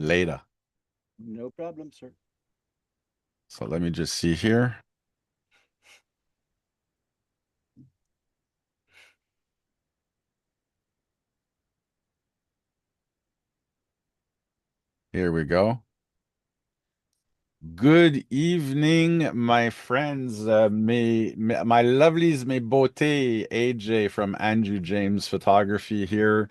later. No problem, sir. So let me just see here. Here we go. Good evening, my friends. My lovelies, mes beautés. AJ from Andrew James Photography here,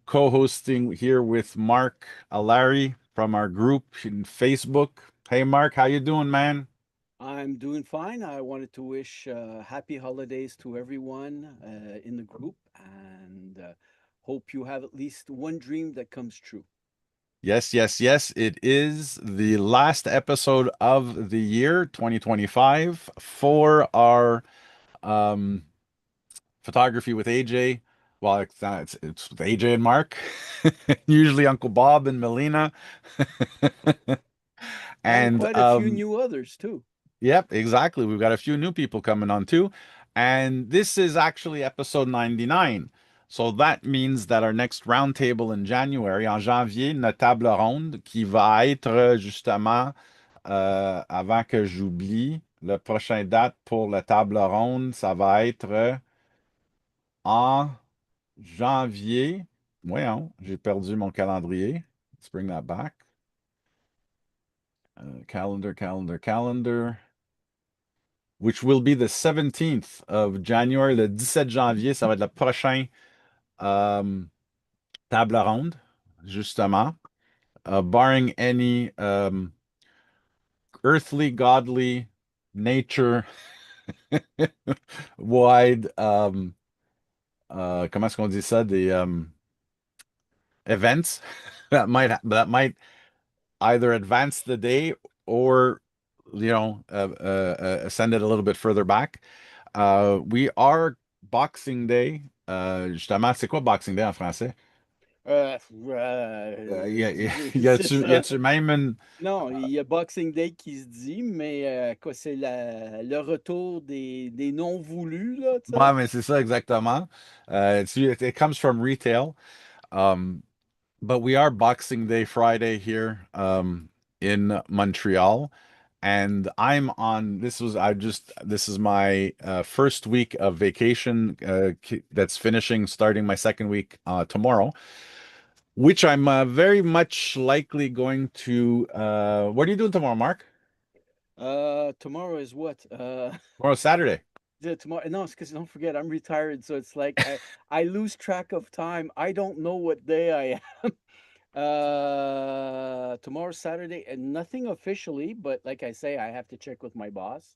co-hosting here with Mark Alari from our group in Facebook. Hey, Mark, how you doing, man? I'm doing fine. I wanted to wish happy holidays to everyone in the group and hope you have at least one dream that comes true. Yes, yes, yes. It is the last episode of the year 2025 for our um photography with AJ. Well, it's with AJ and Mark, usually Uncle Bob and Melina. And And quite a few new others, too. yep, exactly. We've got a few new people coming on too. And this is actually episode 99. So that means that our next roundtable in January, en janvier, notre table ronde qui va être justement, avant que j'oublie, le prochain date pour la table ronde, ça va être en janvier. Voyons, j'ai perdu mon calendrier. Let's bring that back. Calendar. Which will be the 17th of January, le 17 janvier. Ça va être le prochain um, table ronde, justement. Barring any earthly, godly, nature wide, comment est-ce qu'on dit ça, des events that might either advance the day or send it a little bit further back. We are Boxing Day. Justement, c'est quoi Boxing Day en français? C'est Y ça. a-tu même une... Non, il y a Boxing Day qui se dit, mais quoi, c'est le retour des non voulus, là, tu Ouais, sais. mais c'est ça exactement. It comes from retail. Um, but we are Boxing Day Friday here in Montreal. And I'm on, this is my first week of vacation that's finishing, starting my second week tomorrow, which I'm very much likely going to. What are you doing tomorrow, Mark? Tomorrow is what? Tomorrow, Saturday. Tomorrow. No, it's because don't forget I'm retired, so it's like I lose track of time. I don't know what day I am. Tomorrow's Saturday, and nothing officially, but like I say, I have to check with my boss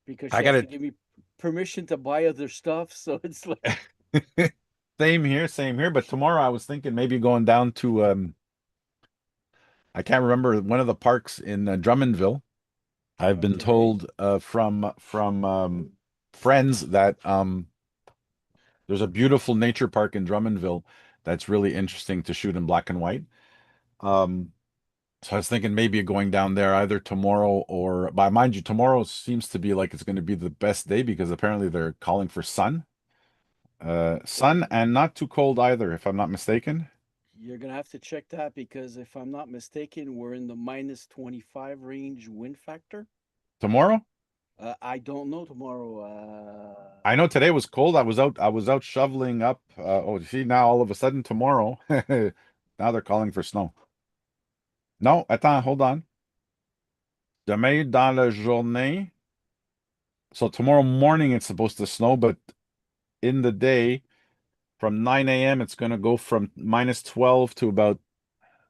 because I she has got to give me permission to buy other stuff. So it's like, it. Same here, same here. But tomorrow I was thinking maybe going down to I can't remember one of the parks in Drummondville. I've been okay, told from friends that there's a beautiful nature park in Drummondville that's really interesting to shoot in black and white. Um, so I was thinking maybe going down there either tomorrow or, by mind you, tomorrow seems to be like it's going to be the best day because apparently they're calling for sun. Sun and not too cold either, if I'm not mistaken. you're gonna have to check that because if I'm not mistaken, we're in the -25 range wind factor. Tomorrow? I don't know tomorrow. I know today was cold. I was out shoveling up. Oh, see now all of a sudden tomorrow. Now they're calling for snow. No, attends, hold on. Demain dans la journée. So tomorrow morning it's supposed to snow, but in the day from 9 a.m. it's going to go from -12 to about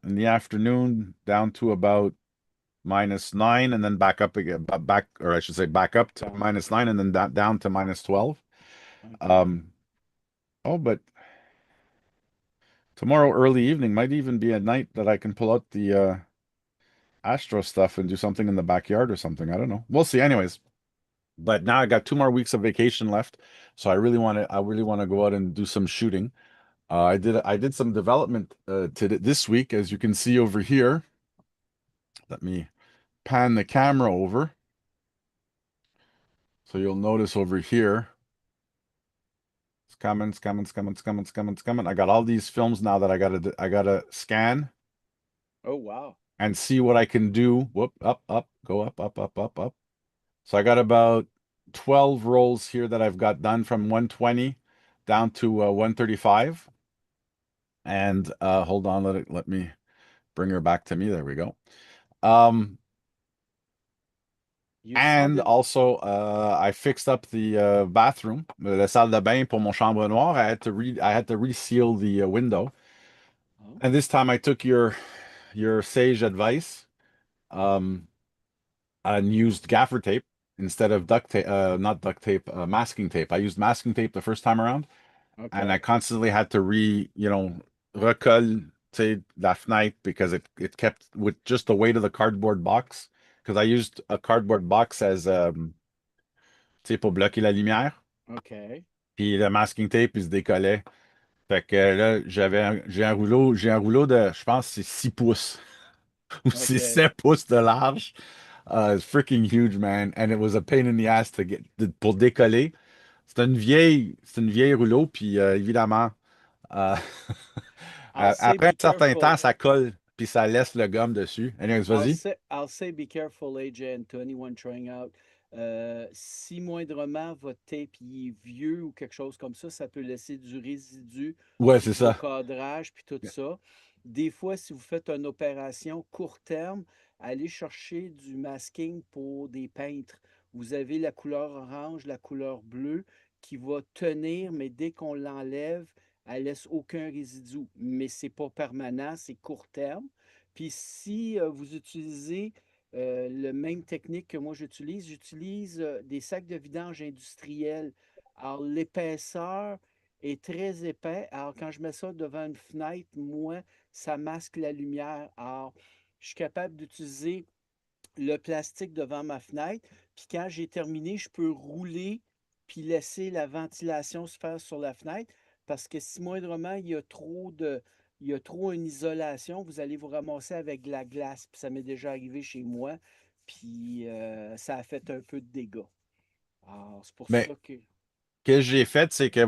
in the afternoon down to about -9 and then back up again, back, or I should say back up to -9 and then down to -12. okay. Um, oh, but tomorrow early evening might even be a night that I can pull out the Astro stuff and do something in the backyard or something. I don't know. We'll see. Anyways, but now I got 2 more weeks of vacation left, so I really want to go out and do some shooting. I did some development this week, as you can see over here. Let me pan the camera over, so you'll notice over here. It's coming. I got all these films now that I gotta scan. Oh, wow. and see what I can do. Whoop, up, up, go up, up, up, up, up. So I got about 12 rolls here that I've got done from 120 down to 135. And hold on, let me bring her back to me. There we go. Um, You and sounded. also I fixed up the bathroom, la salle de bain pour mon chambre noire. I had to reseal the window. Oh, And this time I took your sage advice um and used gaffer tape instead of duct tape, not duct tape, masking tape. I used masking tape the first time around, and I okay. constantly had to recolle, la fenêtre because it kept with just the weight of the cardboard box. Because I used a cardboard box as pour bloquer la lumière. Okay. Puis le masking tape, il se décollait. Fait que là, j'ai un rouleau de, je pense, c'est 6 pouces ou c'est Okay. 7 pouces de large. It's freaking huge, man. And it was a pain in the ass pour décoller. C'est une vieille rouleau, puis évidemment, euh, I'll say après un be certain temps, careful. ça colle, puis ça laisse le gomme dessus. Anyways, vas-y. I'll say be careful, AJ, and to anyone trying out. Si moindrement votre tape il est vieux ou quelque chose comme ça peut laisser du résidu Ouais, sur c'est vos ça. cadrages puis tout ça. Des fois, si vous faites une opération court terme, allez chercher du masking pour des peintres. Vous avez la couleur orange, la couleur bleue qui va tenir, mais dès qu'on l'enlève, elle laisse aucun résidu. Mais c'est pas permanent, c'est court terme. Puis si vous utilisez le même technique que moi j'utilise des sacs de vidange industriels. Alors l'épaisseur est très épais. Alors quand je mets ça devant une fenêtre, moi, ça masque la lumière. Alors je suis capable d'utiliser le plastique devant ma fenêtre. Puis quand j'ai terminé, je peux rouler puis laisser la ventilation se faire sur la fenêtre. Parce que si moindrement il y a trop une isolation, vous allez vous ramasser avec de la glace. Puis ça m'est déjà arrivé chez moi. Puis ça a fait un peu de dégâts. Alors, c'est pour Mais ça que. ce que j'ai fait, c'est que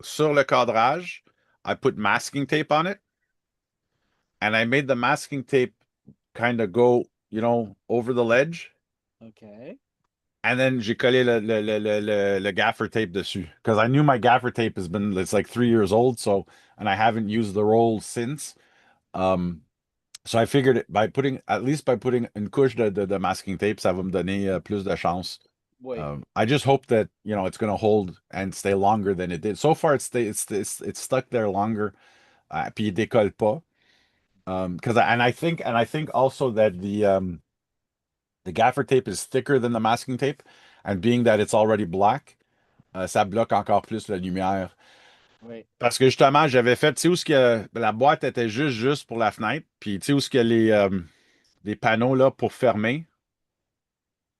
sur le cadrage, I put masking tape on it, and I made the masking tape kind of go, over the ledge. OK. And then j'ai collé le gaffer tape dessus. Because I knew my gaffer tape it's like 3 years old, and I haven't used the roll since. Um, so I figured at least by putting une couche de masking tape, ça va me donner plus de chance. Oui. I just hope that, it's going to hold and stay longer than it did. So far, it's stuck there longer. Puis il décolle pas. And I think also that the gaffer tape is thicker than the masking tape, and being that it's already black, ça bloque encore plus la lumière. Oui. Parce que justement, j'avais fait, tu sais, où ce que la boîte était juste pour la fenêtre, puis tu sais, où ce que les panneaux là pour fermer,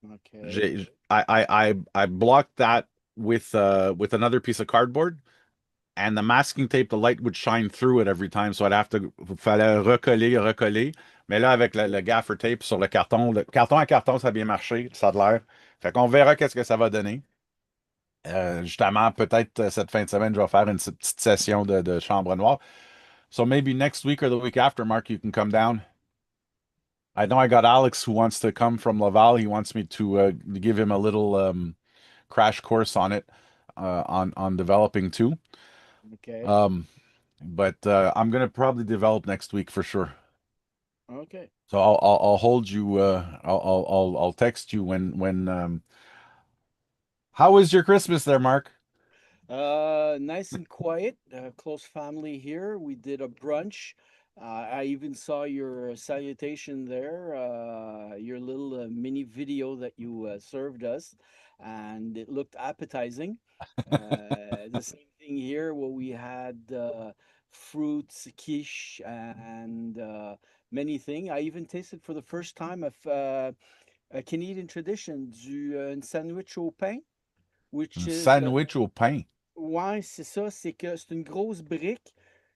OK. I blocked that with another piece of cardboard, and the masking tape, the light would shine through it every time, so fallait recoller. Mais là, avec le gaffer tape sur le carton à carton, ça a bien marché, ça a de l'air. Fait qu'on verra qu'est-ce que ça va donner. Justement, peut-être cette fin de semaine, je vais faire une petite session de chambre noire. So maybe next week or the week after, Mark, you can come down. I know I got Alex who wants to come from Laval. He wants me to give him a little crash course on it, on developing too. OK. Um, but I'm gonna probably develop next week for sure. OK. So I'll hold you. I'll text you when. How was your Christmas there, Mark? Nice and quiet. Close family here. We did a brunch. I even saw your salutation there, your little mini video that you served us, and it looked appetizing. The same thing here, where we had fruits, quiche, and many things. I even tasted for the first time of a Canadian tradition, un sandwich au pain, which Un is sandwich au pain. ouais, c'est ça, c'est que c'est une grosse brique.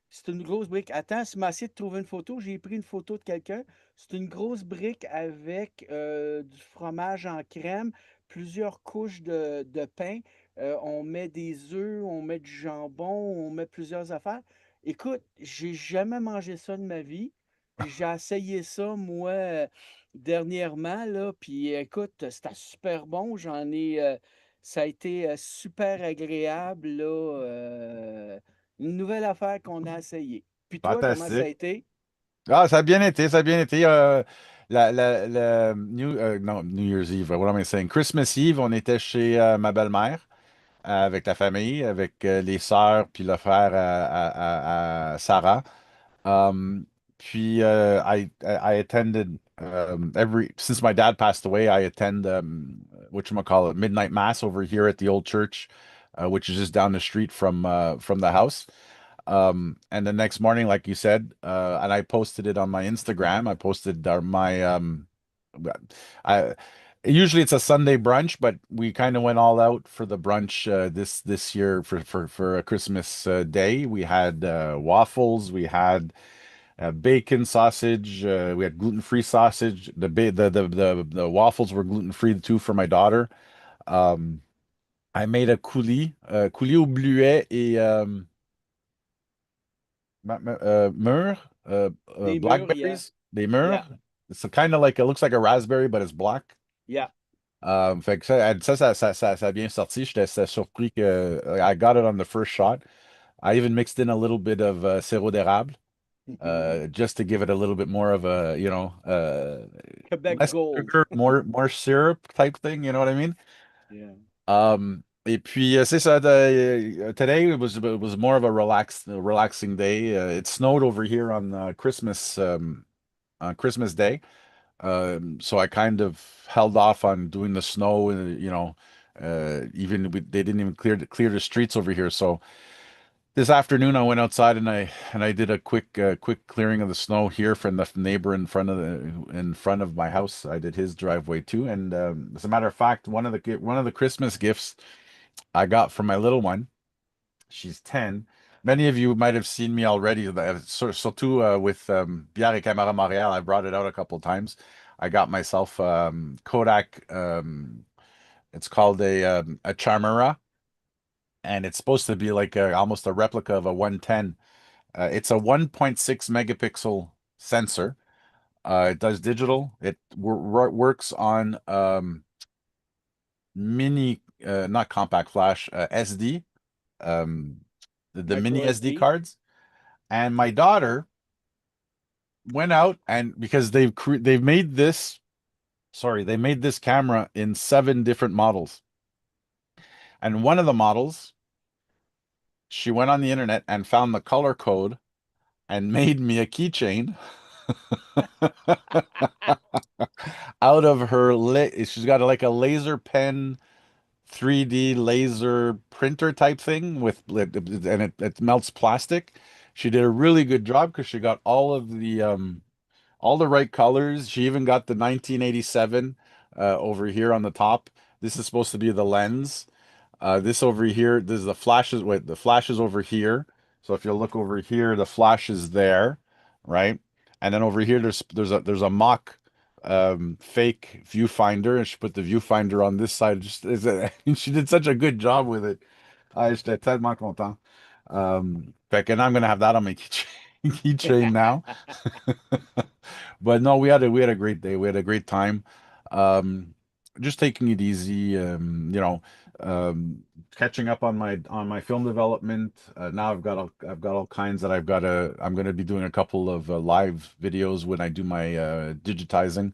C'est une grosse brique. Attends, si m'a essayé de trouver une photo, j'ai pris une photo de quelqu'un. C'est une grosse brique avec du fromage en crème, plusieurs couches de pain. On met des œufs, on met du jambon, on met plusieurs affaires. Écoute, j'ai jamais mangé ça de ma vie. j'ai essayé ça, moi, dernièrement, là, puis écoute, c'était super bon. Ça a été super agréable, là. Une nouvelle affaire qu'on a essayé. Puis toi, comment ça a Fantastique. été? Ah, ça a bien été, ça a bien été. Non, New Year's Eve, what am I saying? Christmas Eve, on était chez ma belle-mère avec la famille, avec les sœurs, puis le frère à Sarah. Um, puis I attended since my dad passed away, I attend whatchamacallit, midnight mass over here at the old church, which is just down the street from the house. And the next morning, like you said, and I posted it on my Instagram. I posted my I usually it's a Sunday brunch, but we kind of went all out for the brunch this year for a Christmas day. We had waffles, we had bacon sausage, we had gluten-free sausage. The waffles were gluten-free too for my daughter. Um, I made a coulis au bluet et mûr, Des murs, yeah. blackberries, des mûrs. Yeah. It's kind of like it looks like a raspberry, but it's black. Yeah. Fait que ça a bien sorti. J'étais surpris que I got it on the first shot. I even mixed in a little bit of sirop d'érable, just to give it a little bit more of a, Quebec less Gold. sugar, more syrup type thing. You know what I mean? Yeah. Et puis c'est ça. Today it was more of a relaxing day. It snowed over here on Christmas Day. So I kind of held off on doing the snow, they didn't even clear the streets over here. So this afternoon I went outside and I did a quick clearing of the snow here from the neighbor in front of my house. I did his driveway too. And as a matter of fact, one of the Christmas gifts I got from my little one. She's 10. Many of you might have seen me already, surtout with Bière et Camera Montréal. I brought it out a couple times. I got myself Kodak. It's called a Charmera, and it's supposed to be like almost a replica of a 110. It's a 1.6 megapixel sensor. It does digital. It works on mini, not compact flash, SD, um, the Micro mini SD SD. cards. And my daughter went out and because they've made this, sorry, they made this camera in 7 different models. And one of the models, she went on the internet and found the color code and made me a keychain out of she's got like a laser pen 3D laser printer type thing and it melts plastic. She did a really good job because she got all the right colors. She even got the 1987 over here on the top. This is supposed to be the lens. This over here, this is the flashes. Wait, the flash is over here. So if you look over here, the flash is there, right? And then over here, there's a mock fake viewfinder, and she put the viewfinder on this side. She did such a good job with it. J'étais tellement content. Fait que now I'm gonna have that on my keychain now. But no, we had a great day. We had a great time. Um, just taking it easy. Catching up on my film development. Now I've got all kinds that I'm gonna be doing a couple of live videos when I do my digitizing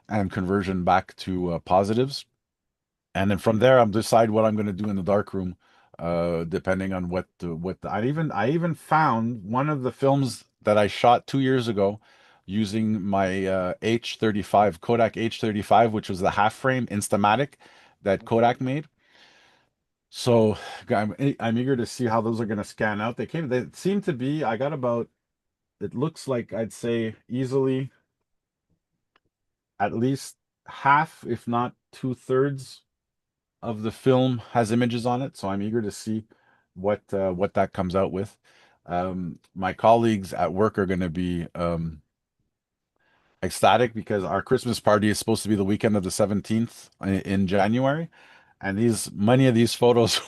and conversion back to positives. And then from there, I'll decide what I'm going to do in the dark room, depending on I even found one of the films that I shot 2 years ago using my H35 Kodak H35, which was the half frame Instamatic that Okay. Kodak made. So I'm eager to see how those are going to scan out. They seem to be. I got about. It looks like I'd say easily at least half, if not two-thirds of the film has images on it, so I'm eager to see what that comes out with. My colleagues at work are going to be ecstatic because our Christmas party is supposed to be the weekend of the 17th in January, And these many of these photos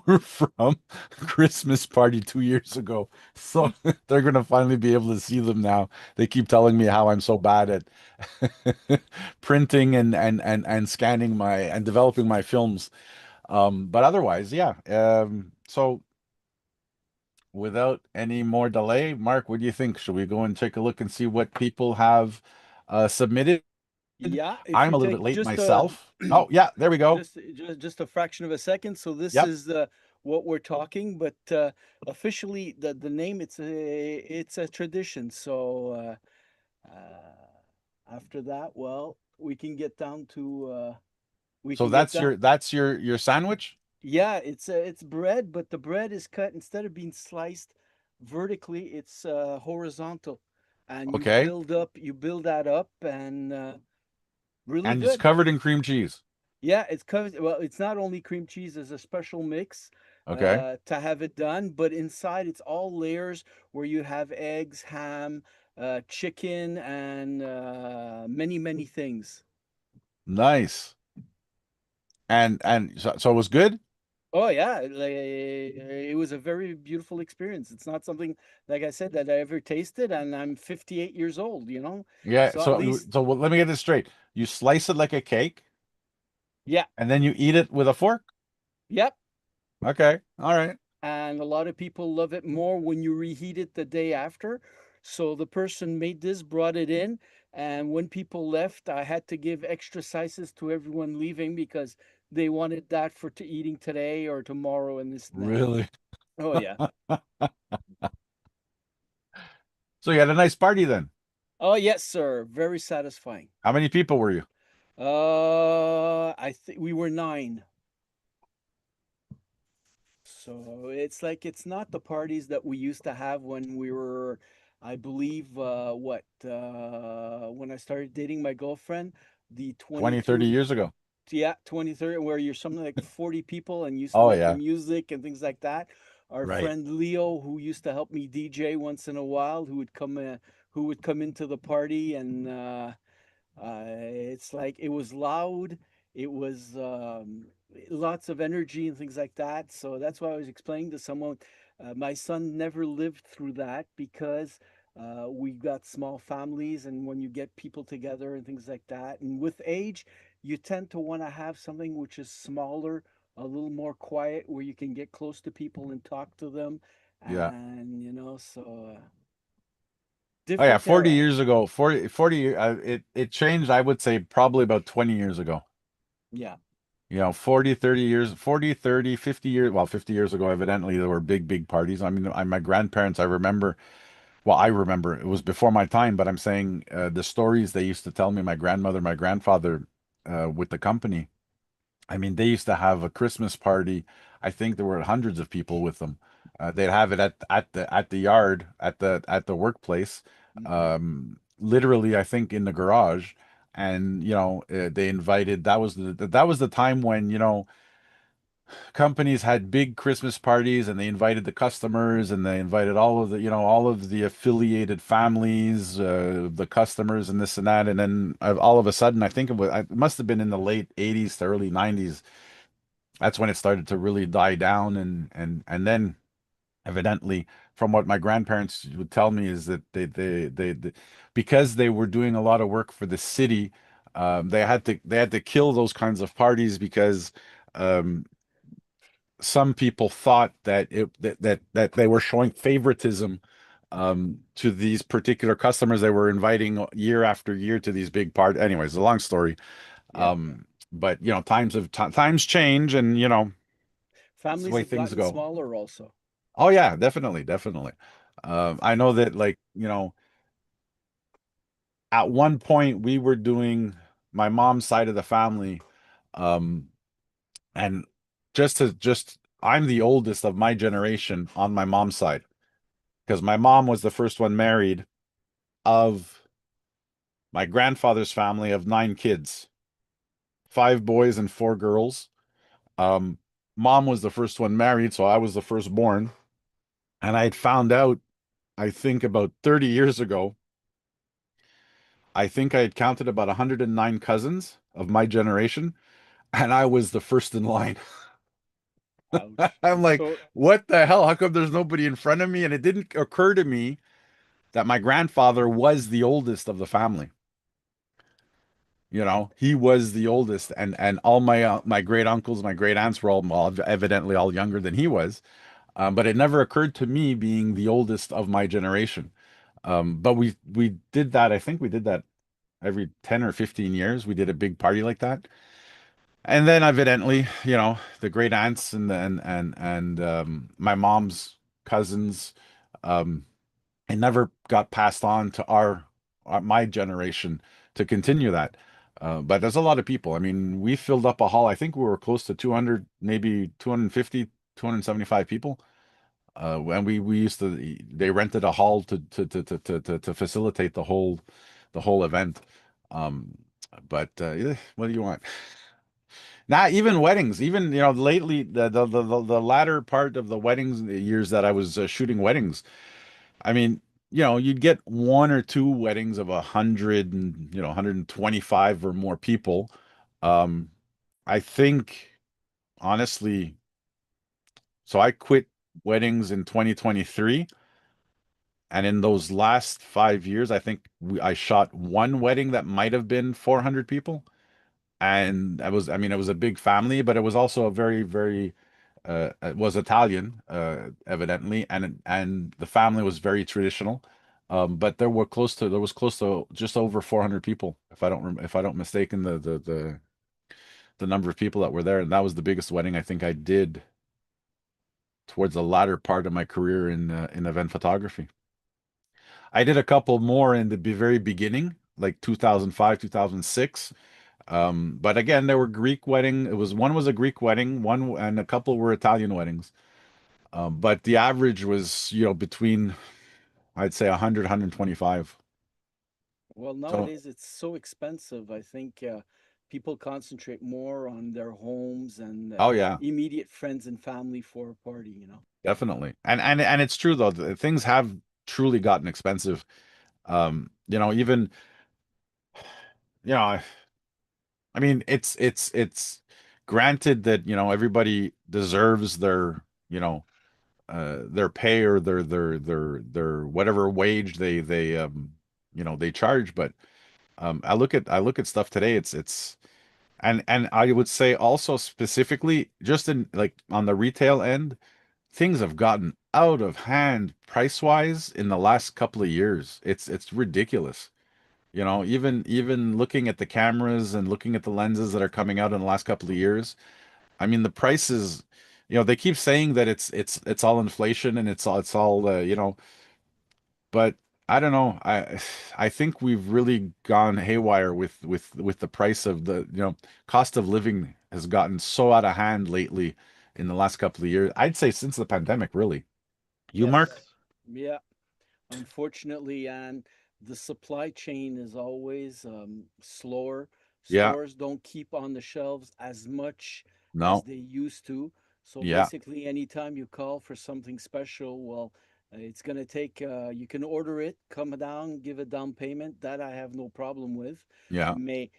were from Christmas party 2 years ago. So they're gonna finally be able to see them now. They keep telling me how I'm so bad at printing and scanning my and developing my films. But otherwise, yeah. So without any more delay, Mark, what do you think? Should we go and take a look and see what people have submitted? Yeah, if I'm you a little bit take late just a myself. Oh, yeah, there we go. just a fraction of a second. So this Yep. is what we're talking, but officially the name it's a tradition. So after that, well, we can get down to we So can get that's down. your sandwich? Yeah, it's bread, but the bread is cut instead of being sliced vertically, it's horizontal, and Okay. you build that up, and really And it's good. covered in cream cheese. Yeah, it's covered. Well, it's not only cream cheese. There's a special mix Okay. to have it done, but inside it's all layers where you have eggs, ham, chicken, and many things. Nice. And so it was good? Oh yeah, it was a very beautiful experience. It's not something, like I said, that I ever tasted, and I'm 58 years old. Yeah. So at least, Let me get this straight. You slice it like a cake yeah, and then you eat it with a fork? yep. Okay. All right. And a lot of people love it more when you reheat it the day after. So the person made this, brought it in, and when people left, I had to give extra slices to everyone leaving because they wanted that for eating today or tomorrow and this and that. Really? Oh yeah. So you had a nice party then. Oh yes, sir. Very satisfying. How many people were you? I think we were nine. So it's like it's not the parties that we used to have when we were, I believe, when I started dating my girlfriend, the 20, 30 22, years ago. yeah, 2030, where you're something like 40 people and you Oh select the yeah. music and things like that. Our Right. friend Leo, who used to help me DJ once in a while, who would come into the party and it's like it was loud. It was lots of energy and things like that. So that's why I was explaining to someone. My son never lived through that because we got small families, and when you get people together and things like that, and with age, you tend to want to have something which is smaller, a little more quiet, where you can get close to people and talk to them, Yeah. and so Oh yeah, different 40 era. years ago, 40 it changed, I would say probably about 20 years ago. Yeah, 40, 30 years, 40, 30, 50 years, well, 50 years ago, evidently there were big parties. I mean, my grandparents, I remember, well, I remember it was before my time, but I'm saying the stories they used to tell me, my grandmother, my grandfather, with the company. I mean, they used to have a Christmas party. I think there were hundreds of people with them. They'd have it at the yard at the workplace, hmm, literally, I think in the garage. And they invited. That was the time when companies had big Christmas parties, and they invited the customers, and they invited all of the affiliated families, the customers, and this and that. And then all of a sudden, I think it must have been in the late '80s to early '90s. That's when it started to really die down, and then evidently, from what my grandparents would tell me, is that they because they were doing a lot of work for the city. They had to kill those kinds of parties because um some people thought that they were showing favoritism to these particular customers they were inviting year after year to these big parties. Anyways, a long story. yeah. But times change, and that's the Families way have things gotten go. smaller also. Oh yeah, definitely. I know that, like, at one point we were doing my mom's side of the family, um, and I'm the oldest of my generation on my mom's side, because my mom was the first one married of my grandfather's family of 9 kids, 5 boys and 4 girls. Um, Mom was the first one married, so I was the firstborn. And I had found out, I think about 30 years ago, I think I had counted about 109 cousins of my generation. and I was the first in line. Ouch. I'm like, So, what the hell? How come there's nobody in front of me? And it didn't occur to me that my grandfather was the oldest of the family. You know, he was the oldest, and all my great uncles, my great aunts were all evidently all younger than he was. But it never occurred to me being the oldest of my generation. But we did that. I think we did that every 10 or 15 years. We did a big party like that. And then evidently, the great aunts and my mom's cousins, um, it never got passed on to my generation to continue that. But there's a lot of people. I mean, we filled up a hall. I think we were close to 200, maybe 250, 275 people. And we used to they rented a hall to facilitate the whole event. Um, but what do you want? Not even weddings, even lately the latter part of the weddings years that I was shooting weddings. I mean, you'd get one or two weddings of 100 and 125 or more people. Um, I think honestly, so I quit weddings in 2023, and in those last 5 years, I think I shot one wedding that might have been 400 people. And I mean, it was a big family, but it was also a very, very, it was Italian, evidently, and the family was very traditional. But there was close to just over 400 people, if I don't mistaken the number of people that were there, and that was the biggest wedding I think I did towards the latter part of my career in event photography. I did a couple more in the very beginning, like 2005, 2006. But again, there were Greek wedding. One was a Greek wedding, one and a couple were Italian weddings. But the average was, between I'd say 100, 125. well, So, nowadays it's so expensive. I think people concentrate more on their homes and oh yeah, immediate friends and family for a party, definitely. And it's true though, things have truly gotten expensive. Even, you know, I mean, it's granted that, everybody deserves their pay or their whatever wage they charge. But I look at stuff today. It's and I would say also specifically just in like on the retail end, things have gotten out of hand price wise in the last couple of years. It's ridiculous. Even looking at the cameras and looking at the lenses that are coming out in the last couple of years. I mean, the prices, they keep saying that it's all inflation and it's all but I don't know. I think we've really gone haywire with the price of cost of living has gotten so out of hand lately in the last couple of years. I'd say since the pandemic, really. You, Mark? Yes. Yeah. Unfortunately, and the supply chain is always slower. Yeah. Stores don't keep on the shelves as much as No. they used to. So Yeah. basically, anytime you call for something special, well, it's going to take, you can order it, come down, give a down payment. That I have no problem with. Yeah. May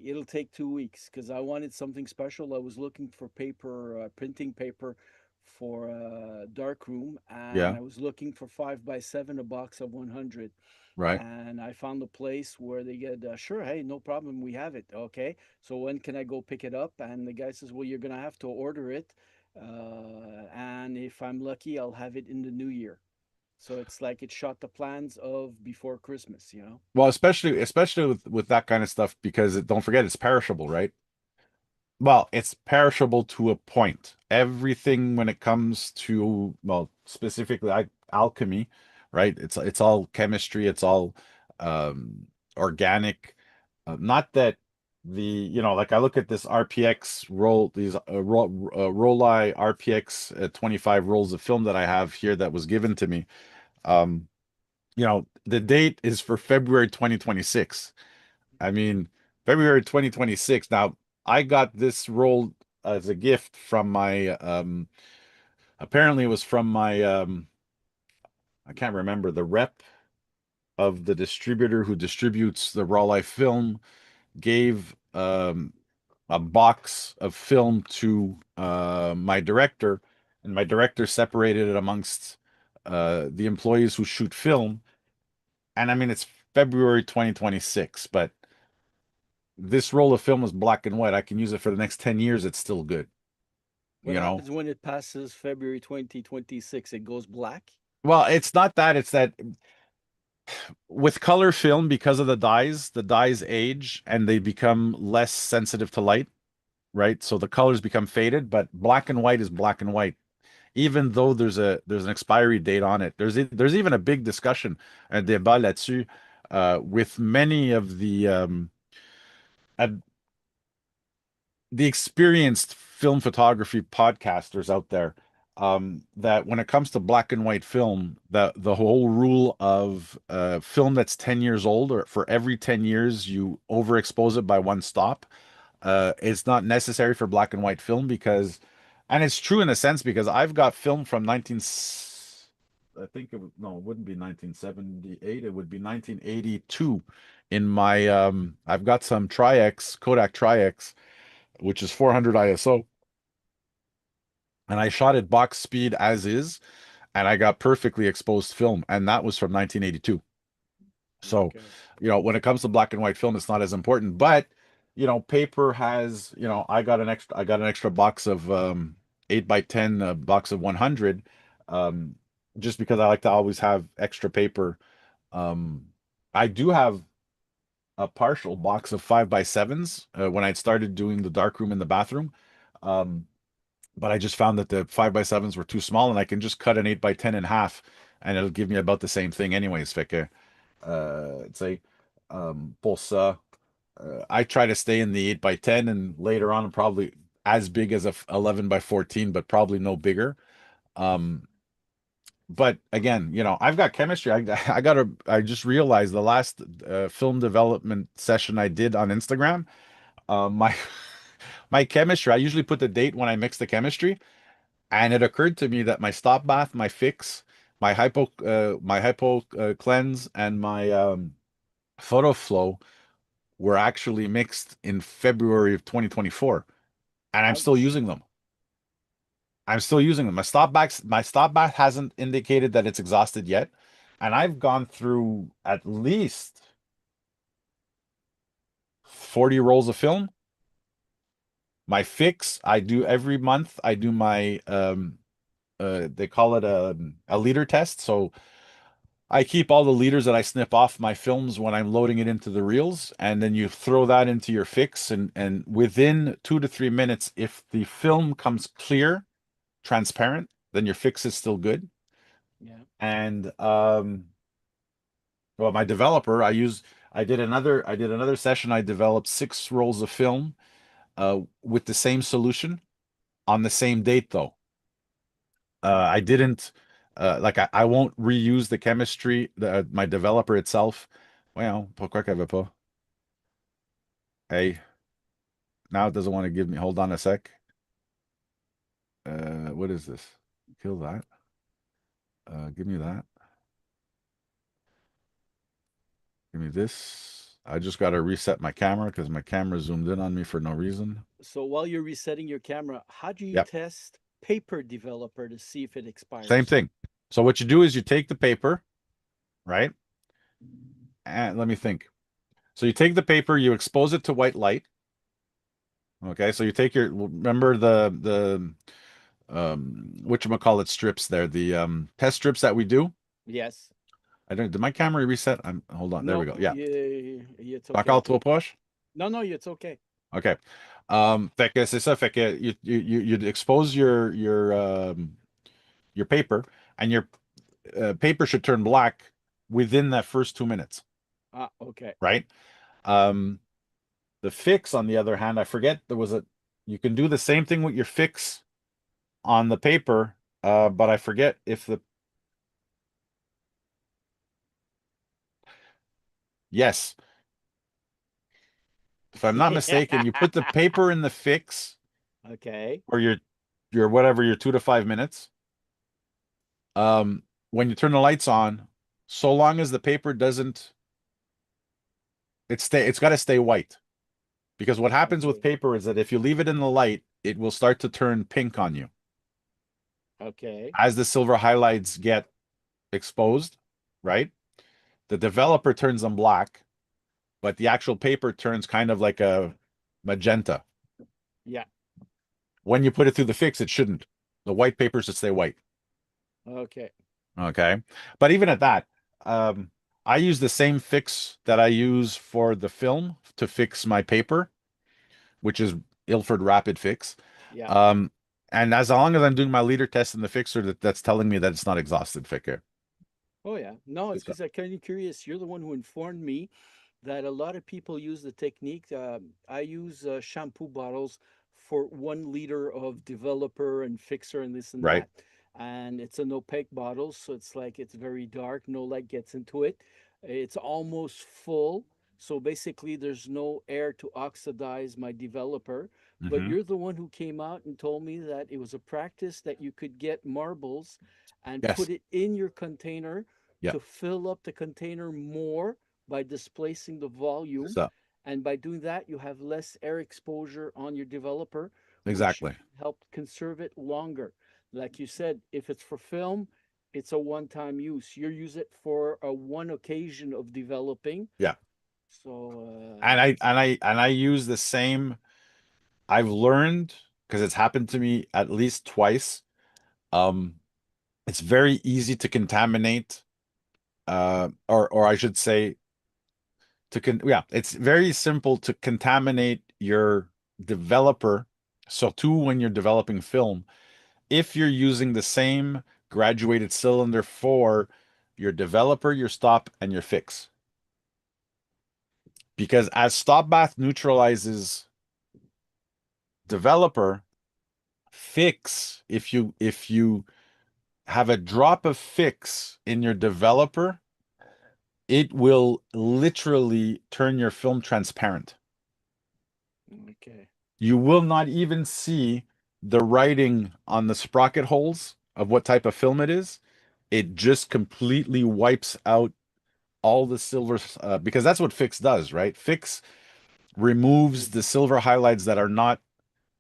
It'll take 2 weeks because I wanted something special. I was looking for paper, printing paper for a dark room, and Yeah. I was looking for 5 by 7, a box of 100. Right. And I found a place where they get, sure, hey, no problem, we have it. Okay, so when can I go pick it up? And the guy says, well, you're gonna have to order it, and if I'm lucky, I'll have it in the new year. So it's like it shot the plans of before Christmas. Well, especially with that kind of stuff because don't forget it's perishable, right? Well, it's perishable to a point. Everything when it comes to, well, specifically alchemy, right? It's all chemistry, it's all organic. Not that like I look at this RPX roll, these Rolei RPX 25 rolls of film that I have here that was given to me. Um, the date is for February 2026. I mean, February 2026. Now, I got this roll as a gift from apparently it was from my I can't remember the rep of the distributor who distributes the raw life film gave a box of film to my director, and my director separated it amongst the employees who shoot film. And I mean, it's February 2026, but this roll of film is black and white. I can use it for the next 10 years. It's still good, What you know? happens when it passes February 2026? It goes black? Well, it's not that. It's that with color film, because of the dyes age and they become less sensitive to light, right? So the colors become faded, but black and white is black and white. Even though there's an expiry date on it. There's even a big discussion, un débat là-dessus, with many of the experienced film photography podcasters out there, that when it comes to black and white film, the whole rule of film that's 10 years old, or for every 10 years you overexpose it by one stop, it's not necessary for black and white film because, and it's true in a sense because I've got film from 19, I think it would, no, it wouldn't be 1978, it would be 1982 in my, I've got some Tri-X, Kodak Tri-X, which is 400 ISO, and I shot it box speed as is, and I got perfectly exposed film, and that was from 1982. So, Okay. when it comes to black and white film, it's not as important. But, paper has, I got an extra box of 8 by 10, box of 100, um, just because I like to always have extra paper. Um, I do have a partial box of 5 by 7s when I started doing the dark room in the bathroom. Um, but I just found that the 5 by 7s were too small, and I can just cut an 8 by 10 in half, and it'll give me about the same thing anyways. Say, pour ça. I try to stay in the 8 by 10, and later on, probably as big as a 11 by 14, but probably no bigger. Um, but again, I've got chemistry. I just realized the last film development session I did on Instagram, my my chemistry, I usually put the date when I mix the chemistry, and it occurred to me that my stop bath, my fix, my hypo cleanse, and my photo flow were actually mixed in February of 2024, and I'm still Ouch. using them. I'm still using them. My stop bath hasn't indicated that it's exhausted yet, and I've gone through at least 40 rolls of film. My fix, I do every month. I do my they call it a leader test. So I keep all the leaders that I snip off my films when I'm loading it into the reels, and then you throw that into your fix, and within 2 to 3 minutes, if the film comes clear, transparent, then your fix is still good. Yeah. And well, my developer, I did another session. I developed 6 rolls of film with the same solution on the same date though. I didn't like I won't reuse the chemistry, my developer itself. Well, pourquoi qu'elle veut pas? Hey, now it doesn't want to give me. Hold on a sec. What is this? Kill that. Give me that. Give me this. I just got to reset my camera because my camera zoomed in on me for no reason. So while you're resetting your camera, how do you Yep, test paper developer to see if it same expires? thing. So what you do is you take the paper, right? And let me think. So you take the paper, you expose it to white light. Okay, so you take your, remember whatchamacallit strips there, the test strips that we do. Yes. I don't, did my camera reset? Hold on, there we No, go. Yeah. it's Encore okay. trop proche? No, no, it's okay. Okay. Fait que c'est ça, fait que you expose your paper, and your paper should turn black within that first 2 minutes, Ah, okay. right? Um, the fix, on the other hand, I forget there was a, you can do the same thing with your fix on the paper, but I forget if the, yes, if I'm not mistaken, you put the paper in the fix Okay. or your whatever, your 2 to 5 minutes. When you turn the lights on, so long as the paper doesn't, it's got to stay white. Because what happens with Okay. paper is that if you leave it in the light, it will start to turn pink on you. Okay. As the silver highlights get exposed, right? The developer turns them black, but the actual paper turns kind of like a magenta. Yeah. When you put it through the fix, it shouldn't. The white paper should stay white. Okay. Okay. But even at that, I use the same fix that I use for the film to fix my paper, which is Ilford Rapid Fix. Yeah. Um, and as long as I'm doing my leader test in the fixer, that's telling me that it's not exhausted figure. Oh yeah. No, it's because I'm kind of curious. You're the one who informed me that a lot of people use the technique. I use shampoo bottles for 1 liter of developer and fixer and this and Right. that. And it's an opaque bottle, so it's like it's very dark, no light gets into it. It's almost full. So basically, there's no air to oxidize my developer. But Hmm. you're the one who came out and told me that it was a practice that you could get marbles and put Yes. it in your container Yeah. to fill up the container more by displacing the volume. So And by doing that, you have less air exposure on your developer, which exactly. help conserve it longer. Like you said, if it's for film, it's a one-time use. You use it for a one occasion of developing. Yeah. So And I use the same. I've learned because it's happened to me at least twice. Um, it's very easy to contaminate, or I should say yeah, it's very simple to contaminate your developer, surtout when you're developing film, if you're using the same graduated cylinder for your developer, your stop, and your fix. Because as stop bath neutralizes developer, fix, if you have a drop of fix in your developer, it will literally turn your film transparent. okay. You will not even see the writing on the sprocket holes of what type of film it is. It just completely wipes out all the silver, because that's what fix does, right? Fix removes the silver highlights that are not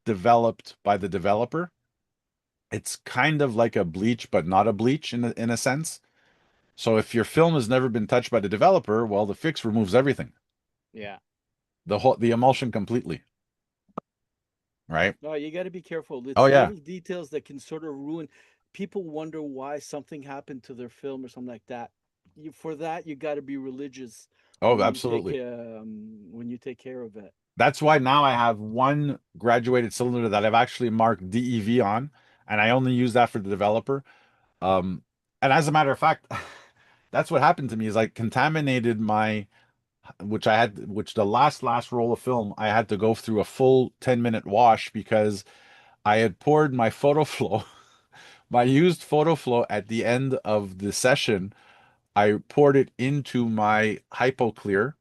developed by the developer. It's kind of like a bleach, but not a bleach in a sense. So if your film has never been touched by the developer, well, the fix removes everything, Yeah. the emulsion completely, right? No, you got to be careful. Oh It's yeah. little details that can sort of ruin. People wonder why something happened to their film or something like that. For that, you got to be religious Oh, absolutely. when you take care of it. That's why now I have one graduated cylinder that I've actually marked DEV on, and I only use that for the developer. Um, and as a matter of fact, that's what happened to me is I contaminated my, which the last roll of film, I had to go through a full 10-minute wash because I had poured my photo flow, my used photo flow at the end of the session. I poured it into my hypo clear.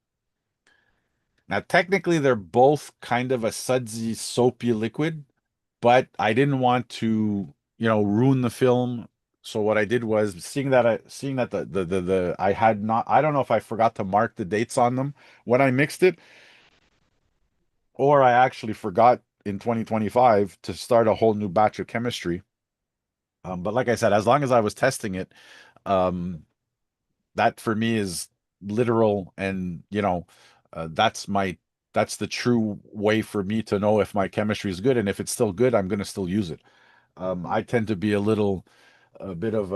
Now, technically, they're both kind of a sudsy, soapy liquid, but I didn't want to, ruin the film. So what I did was seeing that the I had not, I don't know if I forgot to mark the dates on them when I mixed it, or I actually forgot in 2025 to start a whole new batch of chemistry. But like I said, as long as I was testing it, um, that for me is literal, and that's the true way for me to know if my chemistry is good, and if it's still good, I'm going to still use it. Hmm. I tend to be a bit of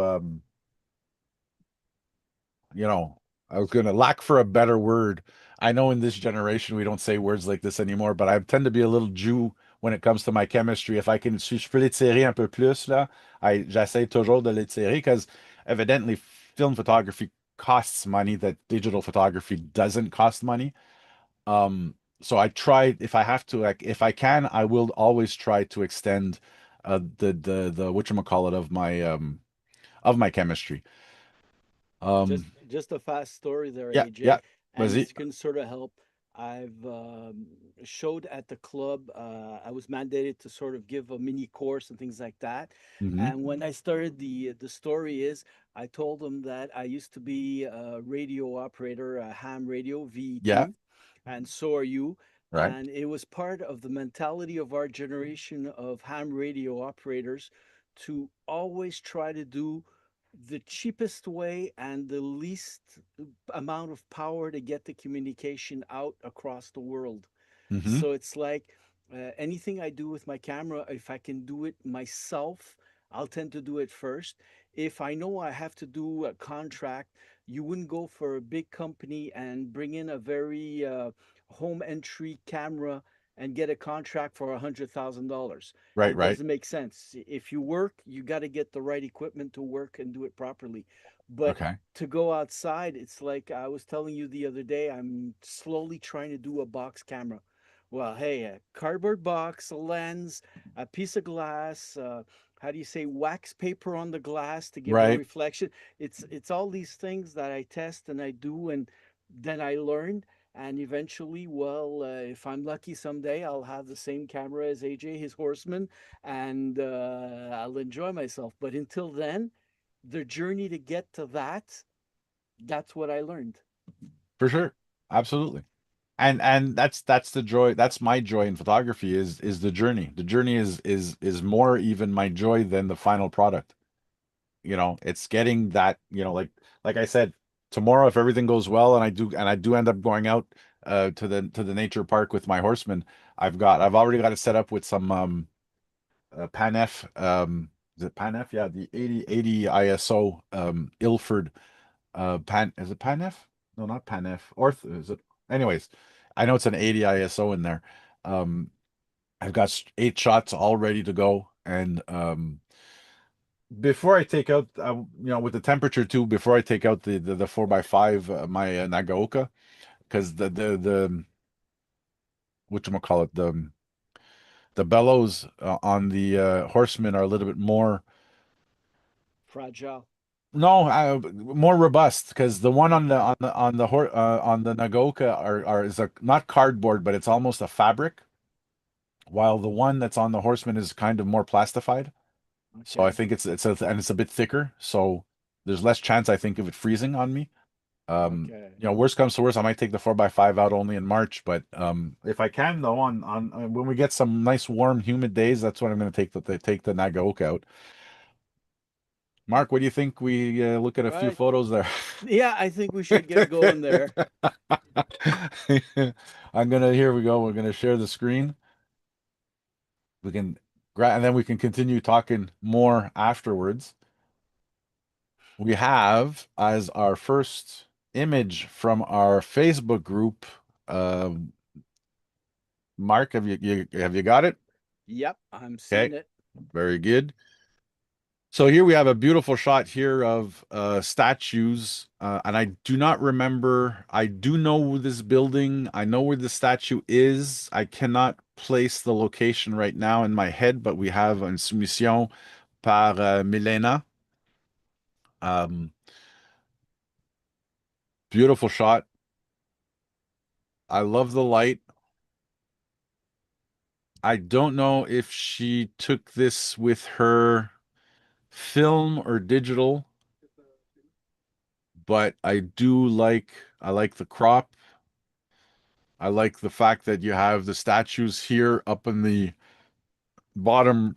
you know I was going to lack for a better word. I know in this generation we don't say words like this anymore, but I tend to be a little Jew when it comes to my chemistry. If I can, si je peux l'étirer un peu plus là, j'essaie toujours de l'étirer because evidently film photography costs money that digital photography doesn't cost money. So I try, if I have to, like if I can, I will always try to extend the whatchamacallit of my chemistry. Just Um just a fast story there, yeah, AJ, yeah. and Vas-y. this can sort of help. I've showed at the club. I was mandated to sort of give a mini course and things like that. Hmm. And when I started, the story is I told them that I used to be a radio operator, a ham radio Yeah. VE2, and so are you. Right. And it was part of the mentality of our generation of ham radio operators to always try to do the cheapest way and the least amount of power to get the communication out across the world. Mm-hmm. So it's like anything I do with my camera, if I can do it myself, I'll tend to do it first. If I know I have to do a contract, you wouldn't go for a big company and bring in a very home entry camera and get a contract for $100,000. Right, It right. doesn't make sense. If you work, you got to get the right equipment to work and do it properly. But Okay. to go outside, it's like I was telling you the other day, I'm slowly trying to do a box camera. Well, hey, a cardboard box, a lens, a piece of glass, how do you say, wax paper on the glass to give a Right. reflection. It's all these things that I test and I do, and then I learn. And eventually, well, if I'm lucky someday, I'll have the same camera as AJ, his horseman, and I'll enjoy myself. But until then, the journey to get to that, that's what I learned. For sure. Absolutely. And that's the joy. That's my joy in photography is the journey. The journey is more even my joy than the final product. It's getting that, like I said, tomorrow if everything goes well and I do end up going out to the nature park with my horsemen, I've already got it set up with some Pan F is it Pan F? Yeah, the 80 ISO Ilford Pan is it Pan F? No, not Pan F. Orth is it? Anyways, I know it's an 80 ISO in there. Um I've got 8 shots all ready to go, and before I take out, with the temperature too, before I take out the 4x5, my Nagaoka, because the whatchamacallit, the bellows on the Horsemen are a little bit more, Fragile. no, more robust, because the one on the Nagaoka are is a not cardboard, but it's almost a fabric, while the one that's on the Horseman is kind of more plastified. So I Okay. think it's a bit thicker, so there's less chance, I think, of it freezing on me. Okay. Worst comes to worst, I might take the 4x5 out only in March, but if I can though, on when we get some nice warm humid days, that's when I'm going to take the Nagaoka out. Mark, what do you think we look at a few Right. photos there? Yeah, I think we should get going there. Here we go. We're gonna share the screen. We can and then we can continue talking more afterwards. We have as our first image from our Facebook group. Um, Mark, have you got it? Yep, I'm Okay, seeing it. very good. So here we have a beautiful shot here of statues, and I do not remember. I do know this building. I know where the statue is. I cannot place the location right now in my head, but we have une soumission par Milena. Um, Beautiful shot. I love the light. I don't know if she took this with her film or digital, but I like the crop. I like the fact that you have the statues here up in the bottom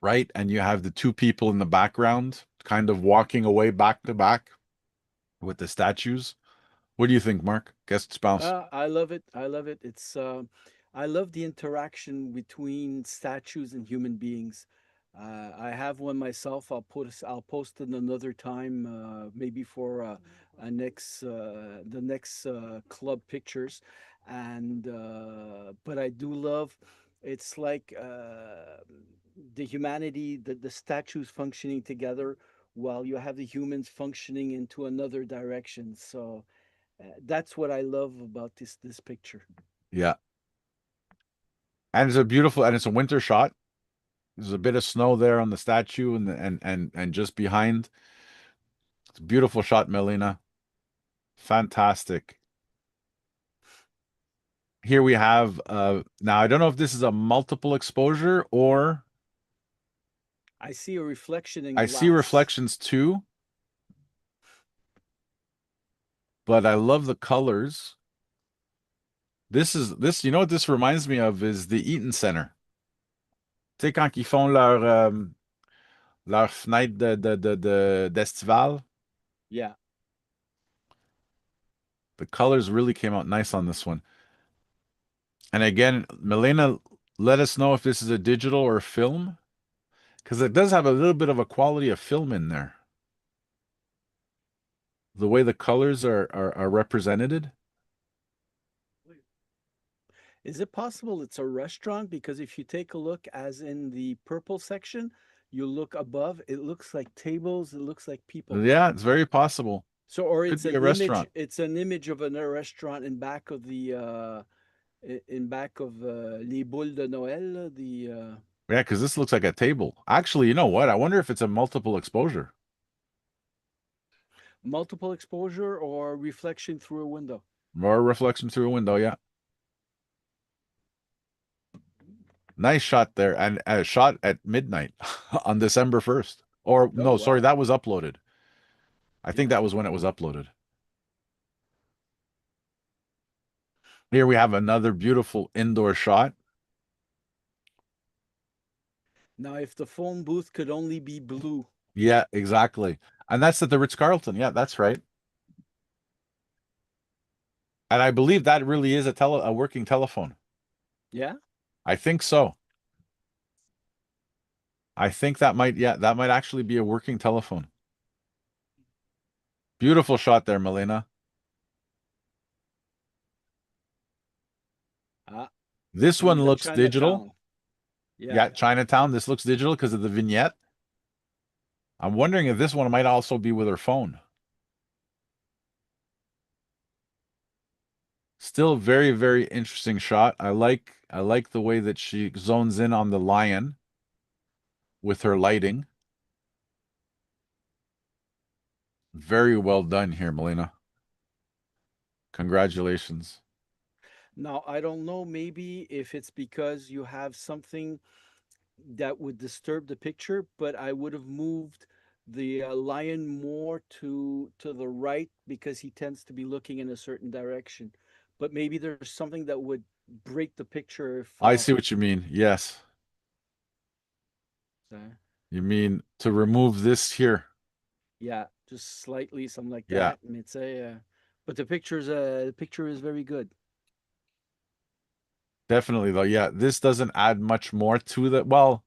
right, and you have the two people in the background kind of walking away back to back with the statues. What do you think, Mark? Guest spouse. I love it. I love it. I love the interaction between statues and human beings. I have one myself. I'll post it another time, maybe for the next club pictures. And but I do love. It's like the humanity, the statues functioning together, while you have the humans functioning into another direction. So that's what I love about this picture. Yeah. And it's a winter shot. There's a bit of snow there on the statue and just behind. It's a beautiful shot, Melina. Fantastic. Here we have now I don't know if this is a multiple exposure or I see a reflection in I see glass. reflections too, but I love the colors. You know what this reminds me of is the Eaton Center. Tu sais, quand ils font leur fenêtre d'estival, Yeah. the colors really came out nice on this one. And again, Milena, let us know if this is a digital or a film, because it does have a little bit of a quality of film in there. The way the colors are represented. Is it possible it's a restaurant? Because if you take a look, as in the purple section, you look above, it looks like tables, it looks like people. Yeah, it's very possible. So, or Could it's be a an image, restaurant. it's an image of a restaurant in back of the in back of les boules de Noël, the Yeah, because this looks like a table. Actually, you know what? I wonder if it's a multiple exposure multiple exposure or reflection through a window. or a reflection through a window. Yeah. Nice shot there. And a shot at midnight on December 1st. Or Oh, no, sorry, wow. that was uploaded. I think Yeah. that was when it was uploaded. Here we have another beautiful indoor shot. Now, if the phone booth could only be blue. Yeah, exactly. And that's at the Ritz-Carlton. Yeah, that's right. And I believe that really is a working telephone. Yeah. I think so. I think that might, yeah, that might actually be a working telephone. Beautiful shot there, Milena. Ah, This in one the looks digital. Chinatown. Yeah. Yeah, Chinatown. This looks digital because of the vignette. I'm wondering if this one might also be with her phone. Still very, very interesting shot. I like the way that she zones in on the lion with her lighting. Very well done here, Melina. Congratulations. Now, I don't know, maybe if it's because you have something that would disturb the picture, but I would have moved the lion more to the right because he tends to be looking in a certain direction. But maybe there's something that would break the picture if I see what you mean. Yes. uh, You mean to remove this here. yeah, just slightly something like Yeah, that. And it's a but the picture is very good. definitely though. Yeah, this doesn't add much more to that. Well,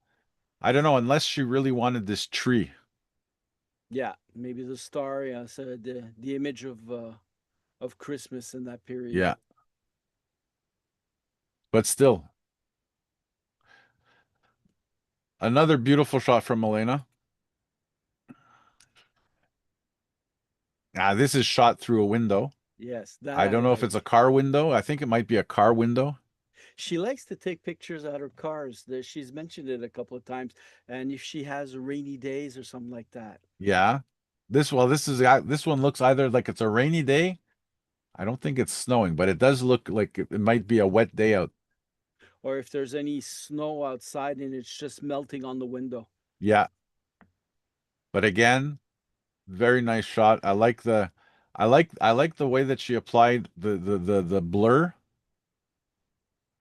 I don't know, unless she really wanted this tree. Yeah, maybe the star, yeah, so the image of Christmas in that period. Yeah, but still, another beautiful shot from Milena. Ah, this is shot through a window. Yes, that I I don't know if it's a like. car window. I think it might be a car window. She likes to take pictures out of cars. She's mentioned it a couple of times. And if she has rainy days or something like that, Yeah. This one looks either like it's a rainy day. I don't think it's snowing, but it does look like it might be a wet day out. or if there's any snow outside and it's just melting on the window. Yeah. But again, very nice shot. I like the way that she applied the blur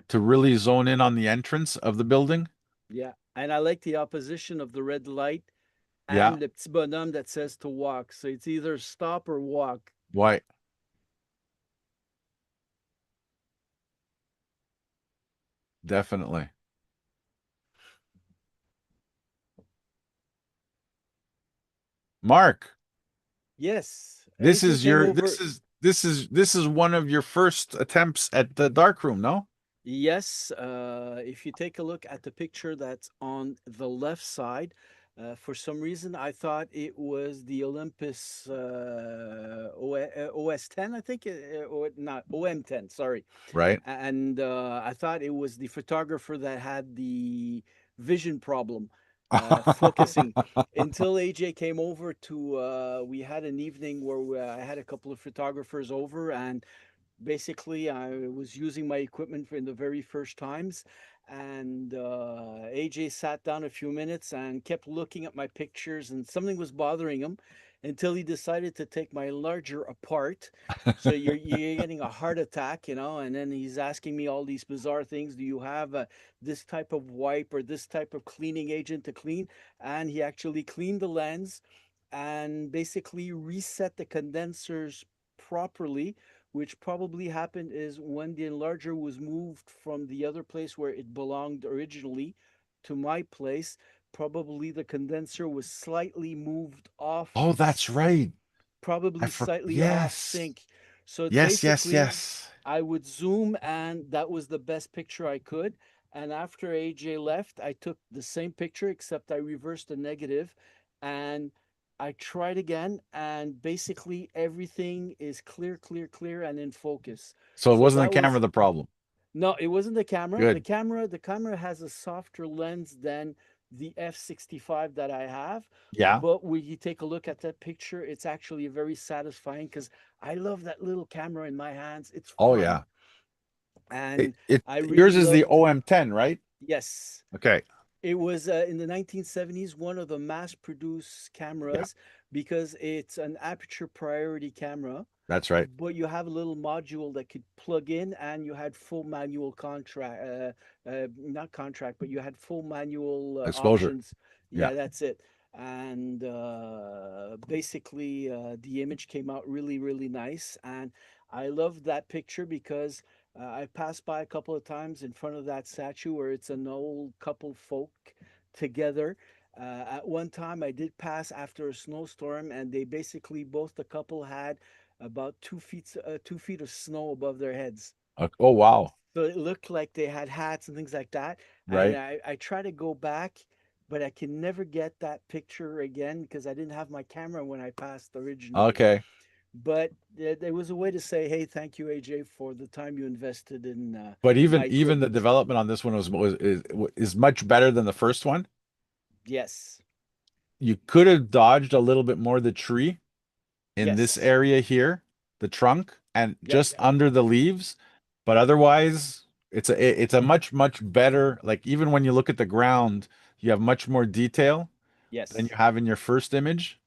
to really zone in on the entrance of the building. Yeah. And I like the opposition of the red light Yeah. and the petit bonhomme that says to walk. So it's either stop or walk. Why? Definitely. Mark, Yes. this AJ is came your over. this is one of your first attempts at the dark room, no? Yes, if you take a look at the picture that's on the left side, for some reason I thought it was the Olympus OS10, I think, or not OM10, sorry. Right? And I thought it was the photographer that had the vision problem focusing until AJ came over to, we had an evening where I had a couple of photographers over and basically I was using my equipment in the very first times and AJ sat down a few minutes and kept looking at my pictures and something was bothering him until he decided to take my larger apart. So you're getting a heart attack, and then he's asking me all these bizarre things. Do you have this type of wipe or this type of cleaning agent to clean? And he actually cleaned the lens and basically reset the condensers properly. Which probably happened is when the enlarger was moved from the other place where it belonged originally to my place, probably the condenser was slightly moved Oh, off, that's right. probably slightly off Yes. sync. So Yes, yes, basically, yes. I would zoom, and that was the best picture I could. And after AJ left, I took the same picture, except I reversed the negative, and I tried again. And basically, everything is clear, clear, clear, and in focus. So it So wasn't the that camera was the problem. no, it wasn't the camera. The Good. camera, the camera has a softer lens than the f/65 that I have. Yeah. But when you take a look at that picture, it's actually very satisfying because I love that little camera in my hands. It's Oh fun. yeah. And I really Yours is the loved, OM10, right? yes, Okay. it was in the 1970s one of the mass-produced Yeah, cameras because it's an aperture priority camera, that's right. but you have a little module that could plug in, and you had full manual contract, not contract, but you had full manual Exposure. options. Yeah. Yeah, that's it. And basically, the image came out really, really nice. And I loved that picture because I passed by a couple of times in front of that statue where it's an old couple folk together. At one time, I did pass after a snowstorm, and they basically both the couple had about 2 feet of snow above their heads. Oh wow. So it looked like they had hats and things like that. And Right. I try to go back, but I can never get that picture again because I didn't have my camera when I passed originally. Okay. But there was a way to say, hey, thank you, AJ, for the time you invested in But my even the equipment. development on this one is much better than the first one. Yes, You could have dodged a little bit more the tree in this yes, area here, the trunk, and yep, just under the leaves. But otherwise, it's a much better, like even when you look at the ground, you have much more detail than yes, you have in your first image.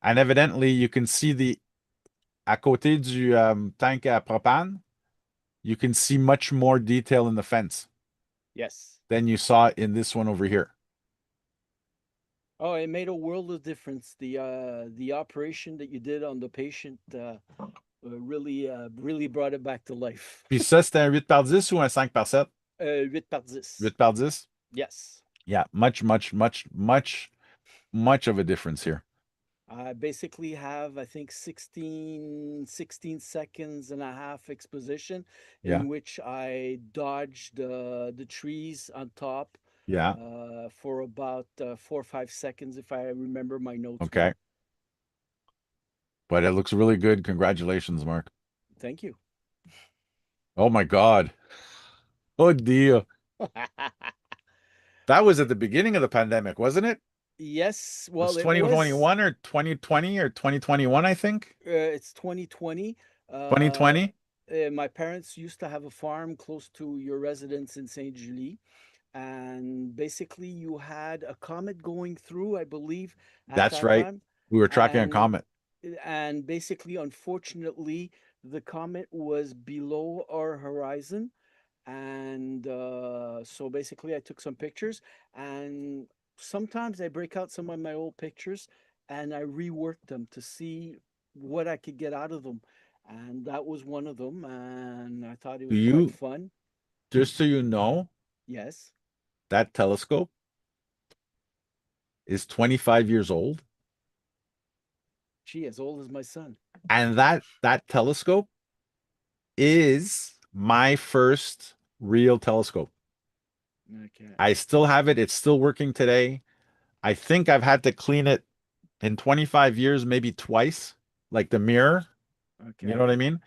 And evidently, you can see the à côté du tank à propane, you can see much more detail in the fence yes. than you saw in this one over here. Oh, it made a world of difference. The operation that you did on the patient really brought it back to life. Puis ça, c'était un 8 par 10 ou un 5 par 7? 8 par 10. 8 par 10? Yes. Yeah, much of a difference here. I basically have, I think, 16 seconds and a half exposition Yeah, in which I dodged the trees on top yeah. for about 4 or 5 seconds, if I remember my notes Okay. well. But it looks really good. Congratulations, Mark. Thank you. Oh my God. Oh dear. That was at the beginning of the pandemic, wasn't it? Yes, It was well, it was 2021 or 2020 or 2021, I think. it's 2020. Uh, 2020. my parents used to have a farm close to your residence in Saint Julie, and basically you had a comet going through, I believe, at That's that right. time, We were tracking a and comet. basically, unfortunately, the comet was below our horizon, and so basically, I took some pictures, and sometimes I break out some of my old pictures and I rework them to see what I could get out of them. And that was one of them, and I thought it Do was quite you, fun. just so you know, Yes. that telescope is 25 years old. Gee, as old as my son. And that telescope is my first real telescope. Okay. I still have it. It's still working today. I think I've had to clean it in 25 years, maybe twice, like the mirror. You know Okay. what I mean?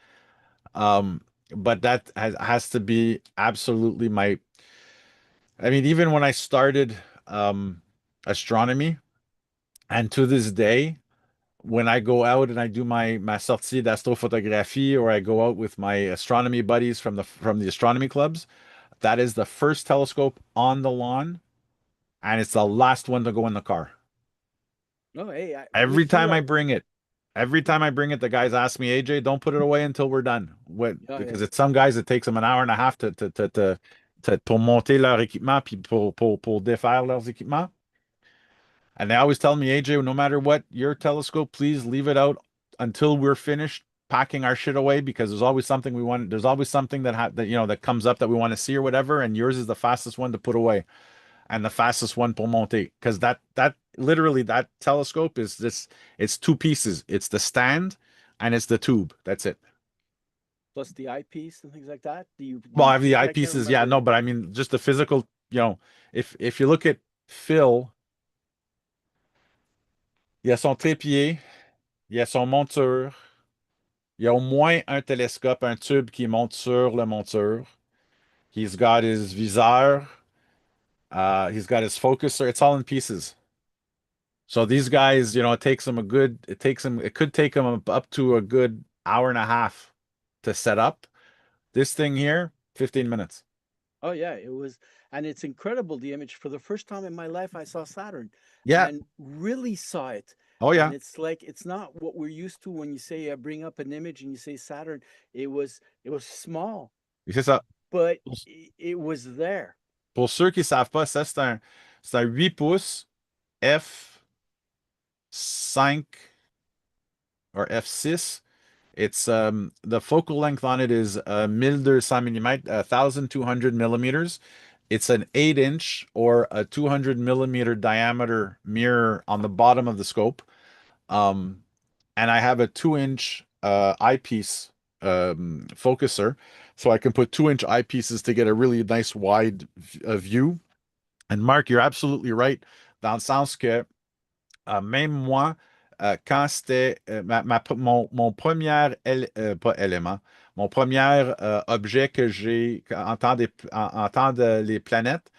Um, but that has to be absolutely my, I mean, even when I started astronomy, and to this day, when I go out and I do my sortie d'astrophotographie, or I go out with my astronomy buddies from the astronomy clubs, that is the first telescope on the lawn, and it's the last one to go in the car. No, hey, Every with you, time I bring it, every time I bring it, the guys ask me, AJ, don't put it away until we're done. What? oh, Because yeah. it's some guys, it takes them an hour and a half pour monter leur équipement puis pour défaire leurs équipements. And they always tell me, AJ, no matter what, your telescope, please leave it out until we're finished packing our shit away because there's always something we want. There's always something that you know that comes up that we want to see or whatever, and yours is the fastest one to put away and the fastest one pour monter because that literally that telescope is this. It's two pieces. It's the stand and it's the tube. That's it. Plus the eyepiece and things like that. Do Well, I you have the just I can't eyepieces. Yeah, remember. no, but I mean just the physical. You know, if you look at Phil, il y a son trépied, il y a son monture. Il y a au moins un télescope, un tube qui monte sur le monture. He's got his viseur. He's got his focuser. It's all in pieces. So these guys, you know, it could take them up to a good hour and a half to set up. This thing here, 15 minutes. Oh yeah, it was, and it's incredible the image. For the first time in my life, I saw Saturn, Yeah. and really saw it. Oh, And yeah. it's like it's not what we're used to when you say bring up an image and you say Saturn. It was small, C'est ça. but it was there. Pour ceux qui ne savent pas, ça, c'est un 8 pouces F5 or F6. It's the focal length on it is 1200 millimeter, 1200 millimeters. It's an 8-inch or a 200 millimeter diameter mirror on the bottom of the scope. Um, and I have a 2-inch eyepiece focuser, so I can put 2-inch eyepieces to get a really nice wide view. And Mark, you're absolutely right dans le sens que même moi, quand c'était mon premier pas élément, mon premier objet que j'ai en temps de les planètes,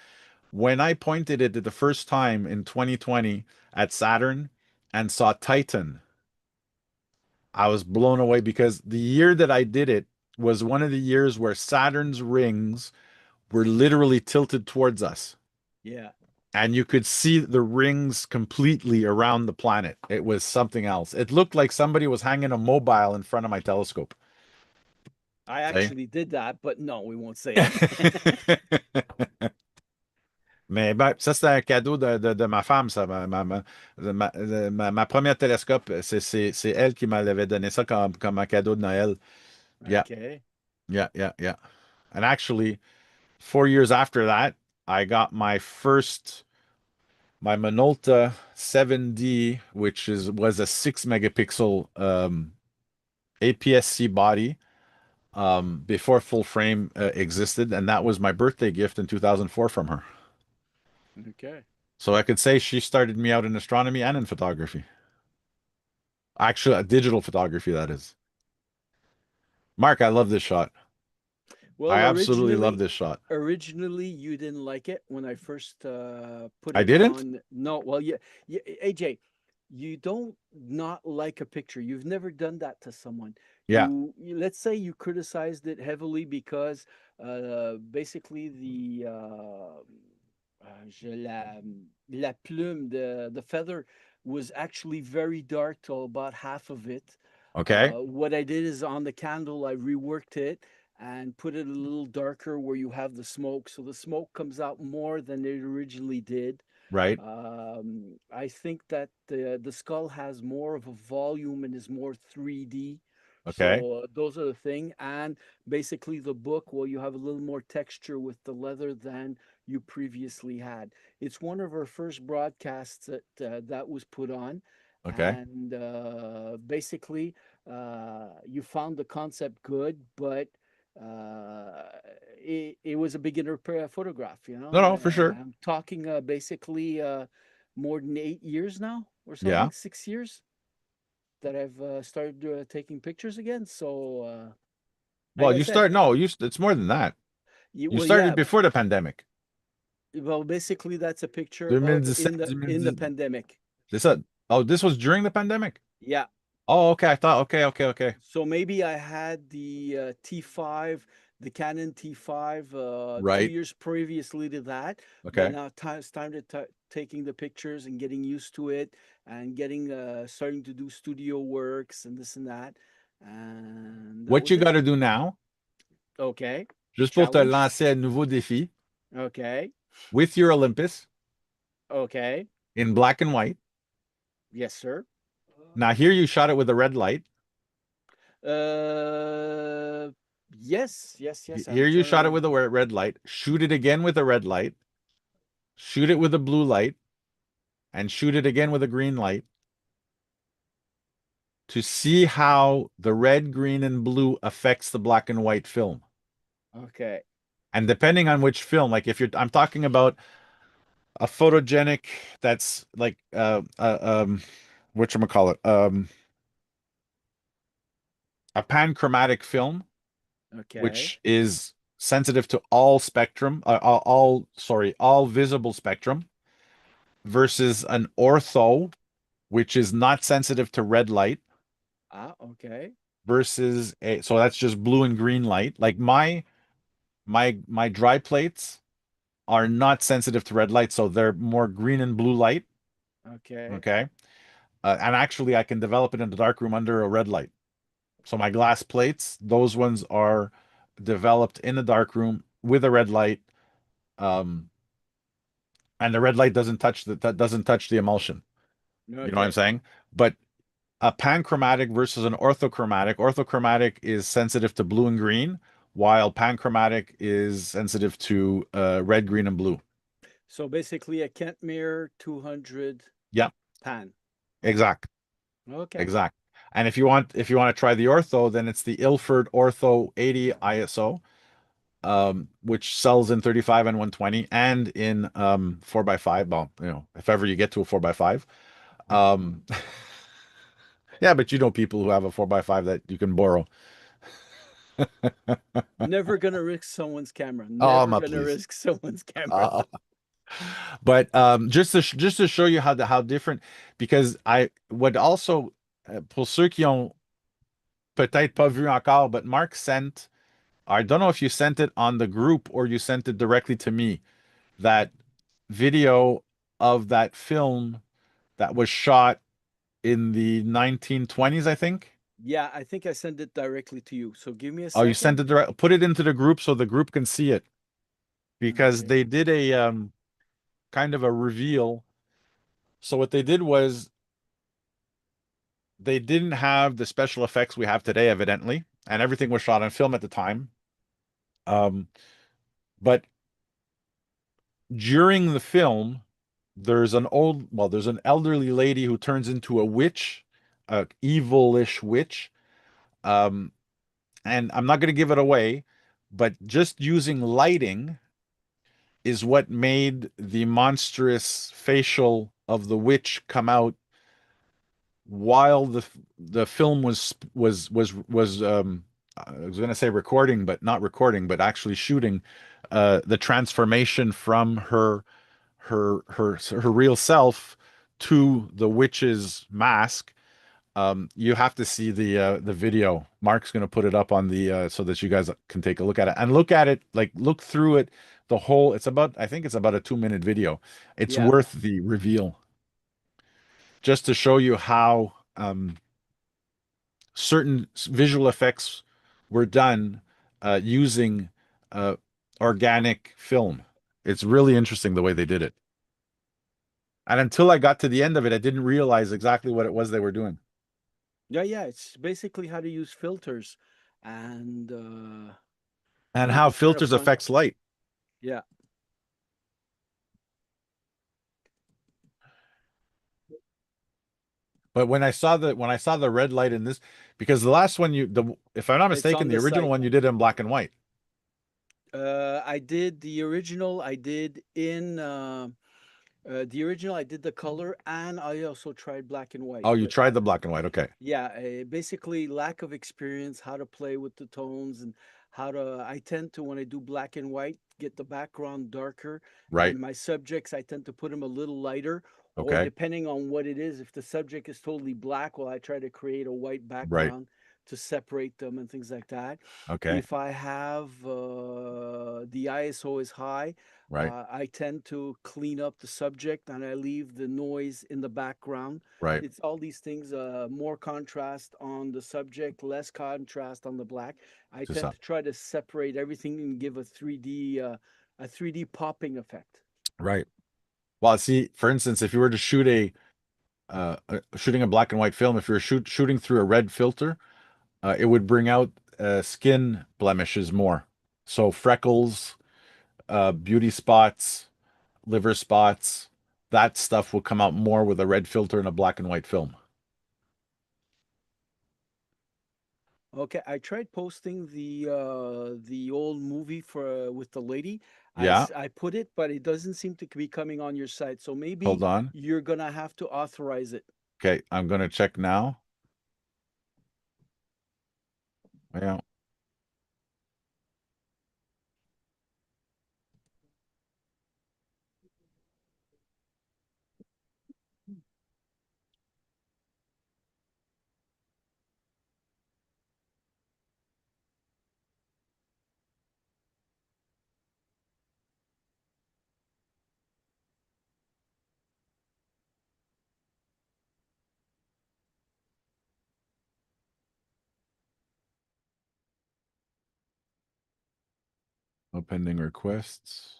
when I pointed it the first time in 2020 at Saturn and saw Titan, I was blown away because the year that I did it was one of the years where Saturn's rings were literally tilted towards us. Yeah, And you could see the rings completely around the planet. It was something else. It looked like somebody was hanging a mobile in front of my telescope. I See? actually did that, but no, we won't say it. Mais ben, ça, c'était un cadeau de ma femme, ça. Ma première télescope, c'est elle qui m'avait donné ça comme un cadeau de Noël. Yeah, Okay. yeah. And actually, 4 years after that, I got my Minolta 7D, which was a 6 megapixel APS-C body before full frame existed, and that was my birthday gift in 2004 from her. Okay. So I could say she started me out in astronomy and in photography. Actually, digital photography, that is. Mark, I love this shot. I Well, absolutely love this shot. originally you didn't like it when I first put I it didn't? on. No, well, yeah, AJ, you don't not like a picture. You've never done that to someone. Yeah. Let's say you criticized it heavily because basically la plume, the feather was actually very dark till about half of it. Okay. What I did is on the candle, I reworked it and put it a little darker where you have the smoke. So the smoke comes out more than it originally did. Right. I think that the skull has more of a volume and is more 3D. Okay. So those are the thing. And basically the book, well, you have a little more texture with the leather than you previously had. It's one of our first broadcasts that was put on. Okay. And basically, you found the concept good, but it was a beginner photograph, you No, know. no, for sure. I'm talking basically more than 8 years now or Yeah. something, 6 years that I've started taking pictures again. So, like Well, I said, it's more than that. You well, started yeah. before the pandemic. Well, basically, that's a picture of 2017, in the 2018. pandemic. They said, oh, this was during the pandemic? Yeah. Oh, okay. I thought, okay. So maybe I had the T5 the Canon T5 2 Right. years previously to that. But Okay. now it's time to taking the pictures and getting used to it and getting starting to do studio works and this and that. And that What was you it. got to do now, Okay. juste pour te Challenge. lancer un nouveau défi, Okay. with your Olympus Okay. in black and white. Yes, sir. Now, here you shot it with a red light. Uh, yes, yes, yes. I'm Here you shot it turning. with a red light. Shoot it again with a red light. Shoot it with a blue light. And shoot it again with a green light to see how the red, green, and blue affects the black and white film. Okay. And depending on which film, like if you're, I'm talking about a photogenic that's like whatchamacallit, a panchromatic film, Okay. which is sensitive to all spectrum, all visible spectrum, versus an ortho, which is not sensitive to red light, Ah, okay. versus a, so that's just blue and green light. Like my dry plates are not sensitive to red light, so they're more green and blue light. Okay. Okay. And actually, I can develop it in the dark room under a red light. So my glass plates, those ones are developed in the dark room with a red light. Um, and the red light doesn't touch that doesn't touch the emulsion. You know what I'm Okay. saying? But a panchromatic versus an orthochromatic. Orthochromatic is sensitive to blue and green, while panchromatic is sensitive to red, green, and blue. So basically a Kent Mirror 200 Yeah, pan. exact, Okay. exact. And if you want to try the ortho, then it's the Ilford Ortho 80 ISO, which sells in 35 and 120 and in 4 by 5. Well, you know, if ever you get to a 4 by 5. Um, yeah, but you know people who have a 4 by 5 that you can borrow. Never gonna risk someone's camera. Oh, Never my gonna please. risk someone's camera. Uh, but just to show you how different, because I would also pour ceux qui ont peut-être pas vu encore, but Mark sent, I don't know if you sent it on the group or you sent it directly to me, that video of that film that was shot in the 1920s, I think. Yeah, I think I sent it directly to you. So give me a Oh, you sent second. it direct, put it into the group so the group can see it, because Okay. they did a kind of a reveal. So what they did was they didn't have the special effects we have today, evidently, and everything was shot on film at the time. Um, but during the film, there's an elderly lady who turns into a witch, a evilish witch. Um, and I'm not going to give it away, but just using lighting is what made the monstrous facial of the witch come out while the film was I was going to say recording, but not recording, but actually shooting the transformation from her real self to the witch's mask. You have to see the video. Mark's going to put it up on the so that you guys can take a look at it and look at it, like look through it the whole. It's about, I think it's about a 2 minute video. It's Yeah. worth the reveal, just to show you how certain visual effects were done using uh, organic film. It's really interesting the way they did it. And until I got to the end of it, I didn't realize exactly what it was they were doing Yeah, yeah. It's basically how to use filters and and make how it kind of filters fun. affects light. Yeah. But when I saw the red light in this, because the last one if I'm not It's mistaken, on the the original site. one you did in black and white. I did the original. I did in the original. I did the color, and I also tried black and white. Oh, you But tried the black and white. Okay. yeah, basically lack of experience, how to play with the tones and how to. I tend to, when I do black and white, get the background darker, Right. and my subjects I tend to put them a little lighter. Or Okay. depending on what it is, if the subject is totally black, well, I try to create a white Right. background to separate them and things like that. Okay. If I have the ISO is high, Right. I tend to clean up the subject and I leave the noise in the background. Right. It's all these things, more contrast on the subject, less contrast on the black. I C'est tend ça. to try to separate everything and give a 3D popping effect. Right. Well, see, for instance, if you were to shoot shooting a black and white film, if you're shooting through a red filter, it would bring out skin blemishes more. So freckles, beauty spots, liver spots, that stuff will come out more with a red filter in a black and white film. Okay, I tried posting the old movie for with the lady. Yeah. I put it, but it doesn't seem to be coming on your site. So maybe Hold on. you're gonna have to authorize it. Okay, I'm gonna check now. Yeah. No pending requests.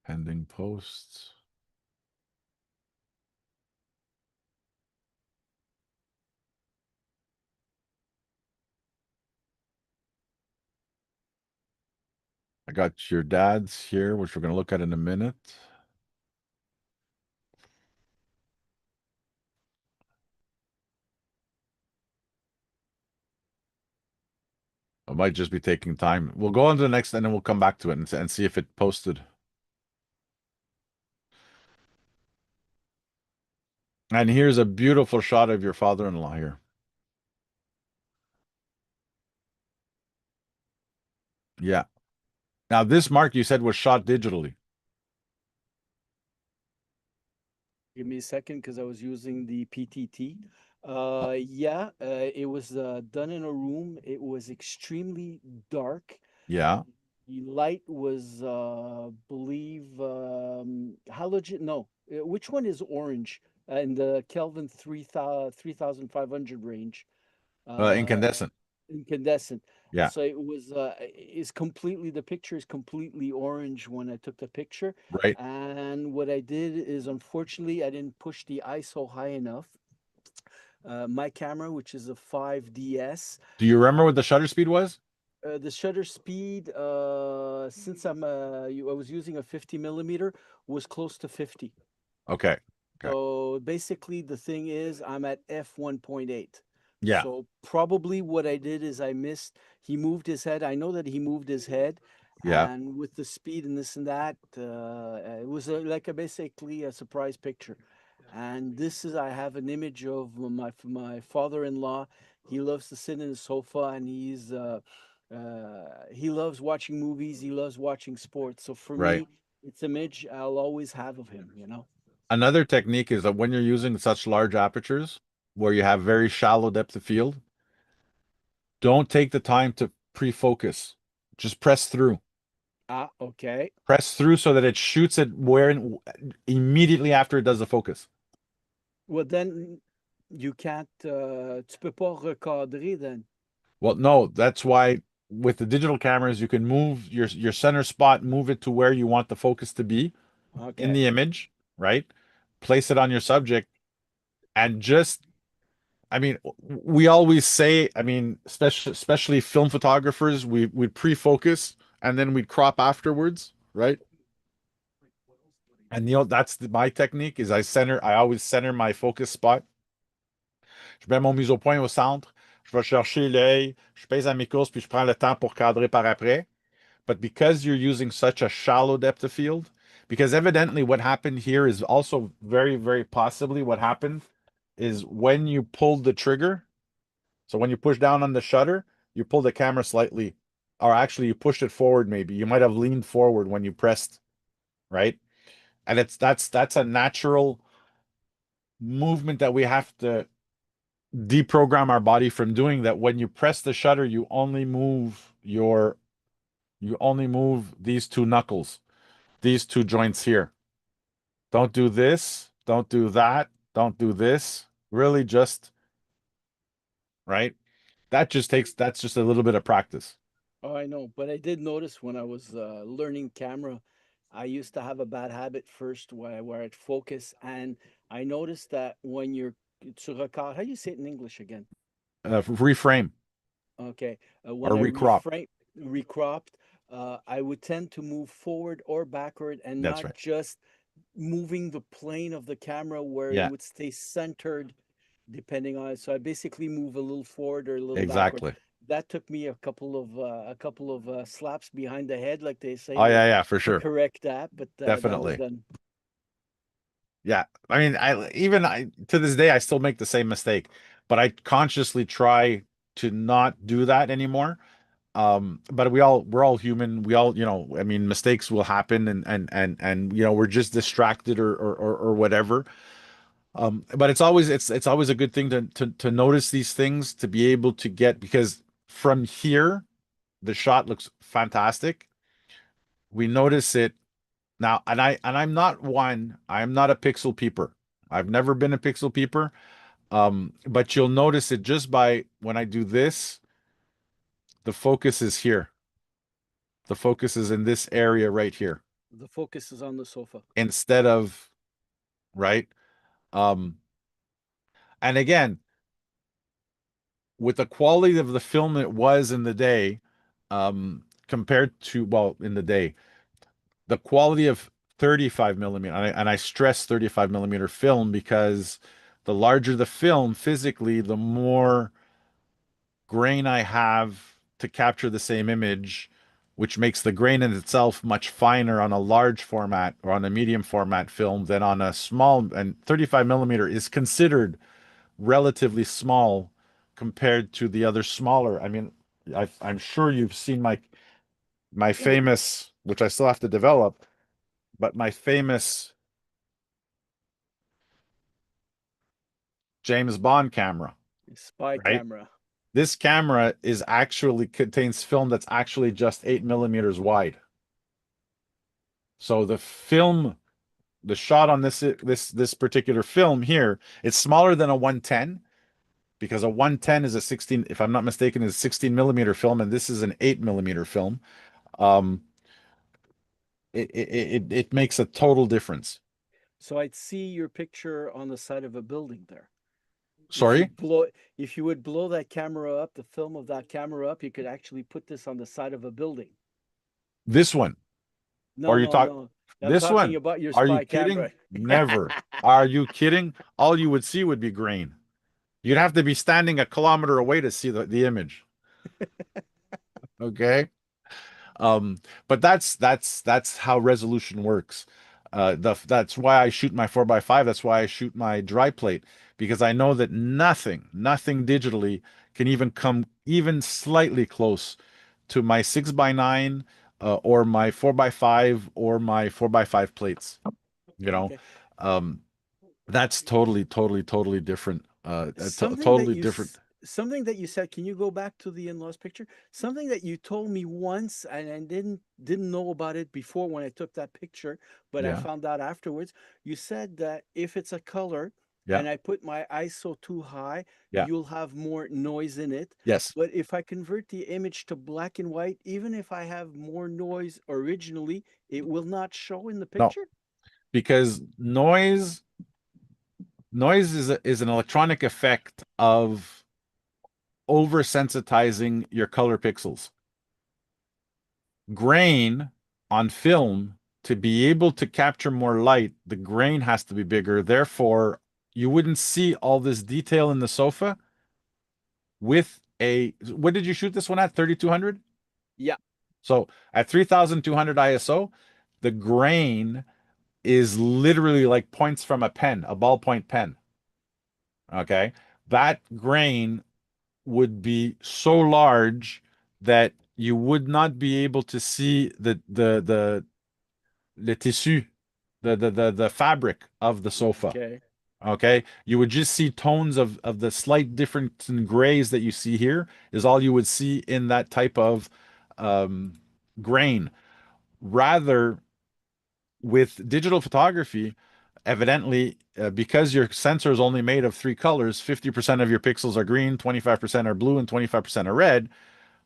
Pending posts. I got your dad's here, which we're gonna look at in a minute. It might just be taking time. We'll go on to the next, and then we'll come back to it and see if it posted. And here's a beautiful shot of your father-in-law here. Yeah. Now this Mark you said was shot digitally. Give me a second because I was using the PTT. Oh, Yeah, it was done in a room. It was extremely dark. yeah. The light was, believe, halogen. No, which one is orange? In the Kelvin 3,500 range. Uh, Incandescent. Incandescent. Yeah. So it was is completely the picture is completely orange when I took the picture. Right. And what I did is unfortunately I didn't push the ISO high enough. My camera, which is a 5DS, Do you remember what the shutter speed was? the shutter speed, since I was using a 50 millimeter, was close to 50. Okay. Okay. So basically, the thing is, I'm at f1.8. Yeah. So probably what I did is I missed. He moved his head. I know that he moved his head, Yeah. and with the speed and this and that, it was basically a surprise picture. And this is I have an image of my father-in-law. He loves to sit in the sofa, and he loves watching movies. He loves watching sports. So for Right. me, it's an image I'll always have of him. You know. Another technique is that when you're using such large apertures where you have very shallow depth of field, don't take the time to pre-focus. Just press through. Ah, okay. Press through so that it shoots it immediately after it does the focus. Well, then you can't. Tu peux pas recadrer then. Well, no, that's why with the digital cameras you can move your center spot, move it to where you want the focus to be in Okay. the image, right? Place it on your subject and just I mean, we always say, I mean, especially film photographers, we'd pre-focus and then we'd crop afterwards, right? And that's my technique is I always center my focus spot. Je mets mon mise au point au centre, je vais chercher l'œil, je pèse à mes courses, puis je prends le temps pour cadrer par après. But because you're using such a shallow depth of field, because evidently what happened here is also very, very possibly what happened is when you pulled the trigger, so when you push down on the shutter, you pull the camera slightly, or actually you pushed it forward maybe. You might have leaned forward when you pressed, right? And that's a natural movement that we have to deprogram our body from doing, that when you press the shutter, you only move these two knuckles, these two joints here. Don't do this, don't do that, don't do this. Really just, right? That's just a little bit of practice. Oh, I know, but I did notice when I was learning camera, I used to have a bad habit first where I'd focus, and I noticed that when you're sur record, how do you say it in English again? Reframe Okay, or when I recrop. recropped, I would tend to move forward or backward and That's not right. just moving the plane of the camera where it Yeah, would stay centered depending on it. So I basically move a little forward or a little backward. exactly. That took me a couple of slaps behind the head, like they say, Oh yeah, yeah, for to sure. correct that. But that was Definitely. done. Yeah. I mean, I to this day I still make the same mistake, but I consciously try to not do that anymore. But we're all human. We all, I mean, mistakes will happen, and we're just distracted or whatever. But it's always a good thing to notice these things, to be able to get, because from here the shot looks fantastic. We notice it now, I'm not a pixel peeper. I've never been a pixel peeper. But you'll notice it just by when I do this, the focus is here. The focus is in this area right here The focus is on the sofa. instead of right. Um, and again, with the quality of the film it was in the day, compared to, well, in the day, the quality of 35 millimeter, and I stress 35 millimeter film, because the larger the film physically, the more grain I have to capture the same image, which makes the grain in itself much finer on a large format or on a medium format film than on a small. And 35 millimeter is considered relatively small compared to the other smaller. I mean, I'm sure you've seen my famous, which I still have to develop, but my famous James Bond camera, Spy right? camera. This camera is actually contains film that's actually just 8 millimeters wide. So the film, the shot on this particular film here, it's smaller than a 110, because a 110 is a 16, if I'm not mistaken, is a 16 millimeter film, and this is an 8 millimeter film. Um, it makes a total difference. So I'd see your picture on the side of a building there. If you Sorry, blow if you would blow that camera up, the film of that camera up, you could actually put this on the side of a building. this one, or No, you no, talk no. I'm this talking one? about your Are you spy kidding? camera. Never. Are you kidding? All you would see would be grain. You'd have to be standing a kilometer away to see the image. Okay. Um, but that's how resolution works. That's why I shoot my 4x5. That's why I shoot my dry plate, because I know that nothing digitally can even come even slightly close to my 6x9, or my 4x5, or my 4x5 plates. You know, Okay. um, that's totally different. Something that Totally different. something that you said, can you go back to the in-laws picture? Something that you told me once and I didn't know about it before when I took that picture, but I Yeah, found out afterwards. You said that if it's a color yeah, and I put my ISO too high, yeah. you'll have more noise in it. Yes. But if I convert the image to black and white, even if I have more noise originally, it will not show in the No, picture? because noise is an electronic effect of oversensitizing your color pixels. Grain on film, to be able to capture more light, the grain has to be bigger. Therefore, you wouldn't see all this detail in the sofa with a, what did you shoot this one at? 3200? Yeah. So at 3200 ISO, the grain is literally like points from a pen, a ballpoint pen. Okay. That grain would be so large that you would not be able to see the tissu, the fabric of the sofa. Okay. Okay, you would just see tones of the slight difference in grays that you see here is all you would see in that type of um, grain. Rather, with digital photography, evidently, because your sensor is only made of three colors, 50% of your pixels are green, 25% are blue, and 25% are red.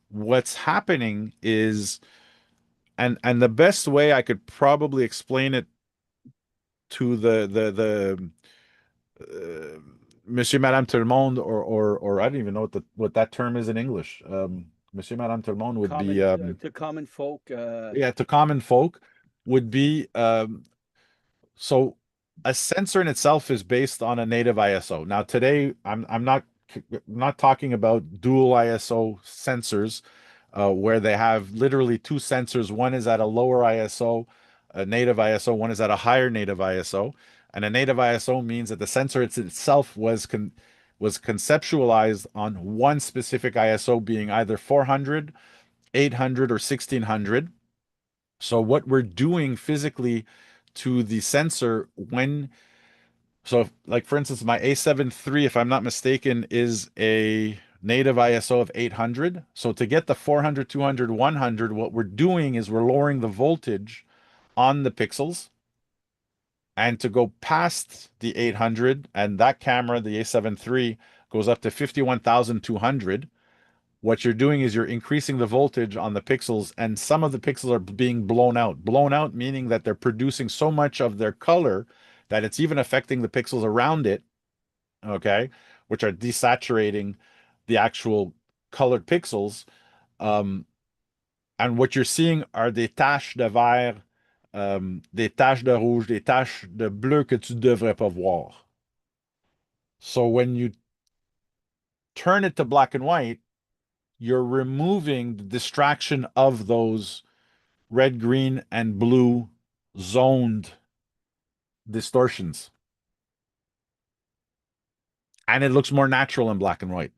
What's happening is, and the best way I could probably explain it to the Monsieur, Madame, Tout le monde, or I don't even know what that term is in English. Monsieur, Madame, Tout le monde would be Common to common folk. yeah, to common folk would be so a sensor in itself is based on a native ISO. Now today I'm not talking about dual ISO sensors where they have literally two sensors. One is at a lower ISO, a native ISO, one is at a higher native ISO. And a native ISO means that the sensor itself was conceptualized on one specific ISO being either 400, 800, or 1600. So what we're doing physically to the sensor when like for instance my A7 III, if I'm not mistaken, is a native ISO of 800. So to get the 400, 200, 100, what we're doing is we're lowering the voltage on the pixels, and to go past the 800, and that camera, the A7 III, goes up to 51,200. What you're doing is you're increasing the voltage on the pixels, and some of the pixels are being blown out. Blown out meaning that they're producing so much of their color that it's even affecting the pixels around it, okay, which are desaturating the actual colored pixels. Um, and what you're seeing are des taches de vert, des taches de rouge, des taches de bleu que tu devrais pas voir. So when you turn it to black and white, you're removing the distraction of those red, green, and blue zoned distortions. And it looks more natural in black and white.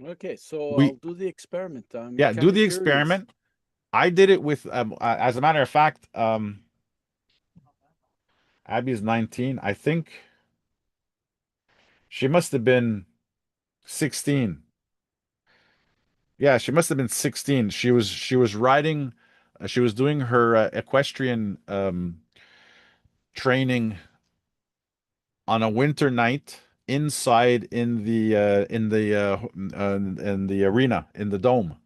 Okay, so I'll We, do the experiment. I'm yeah, do kind of the curious. experiment. I did it with, as a matter of fact, Abby's 19. I think she must have been 16. Yeah, she must have been 16. She was riding, she was doing her equestrian training on a winter night inside in the arena in the dome,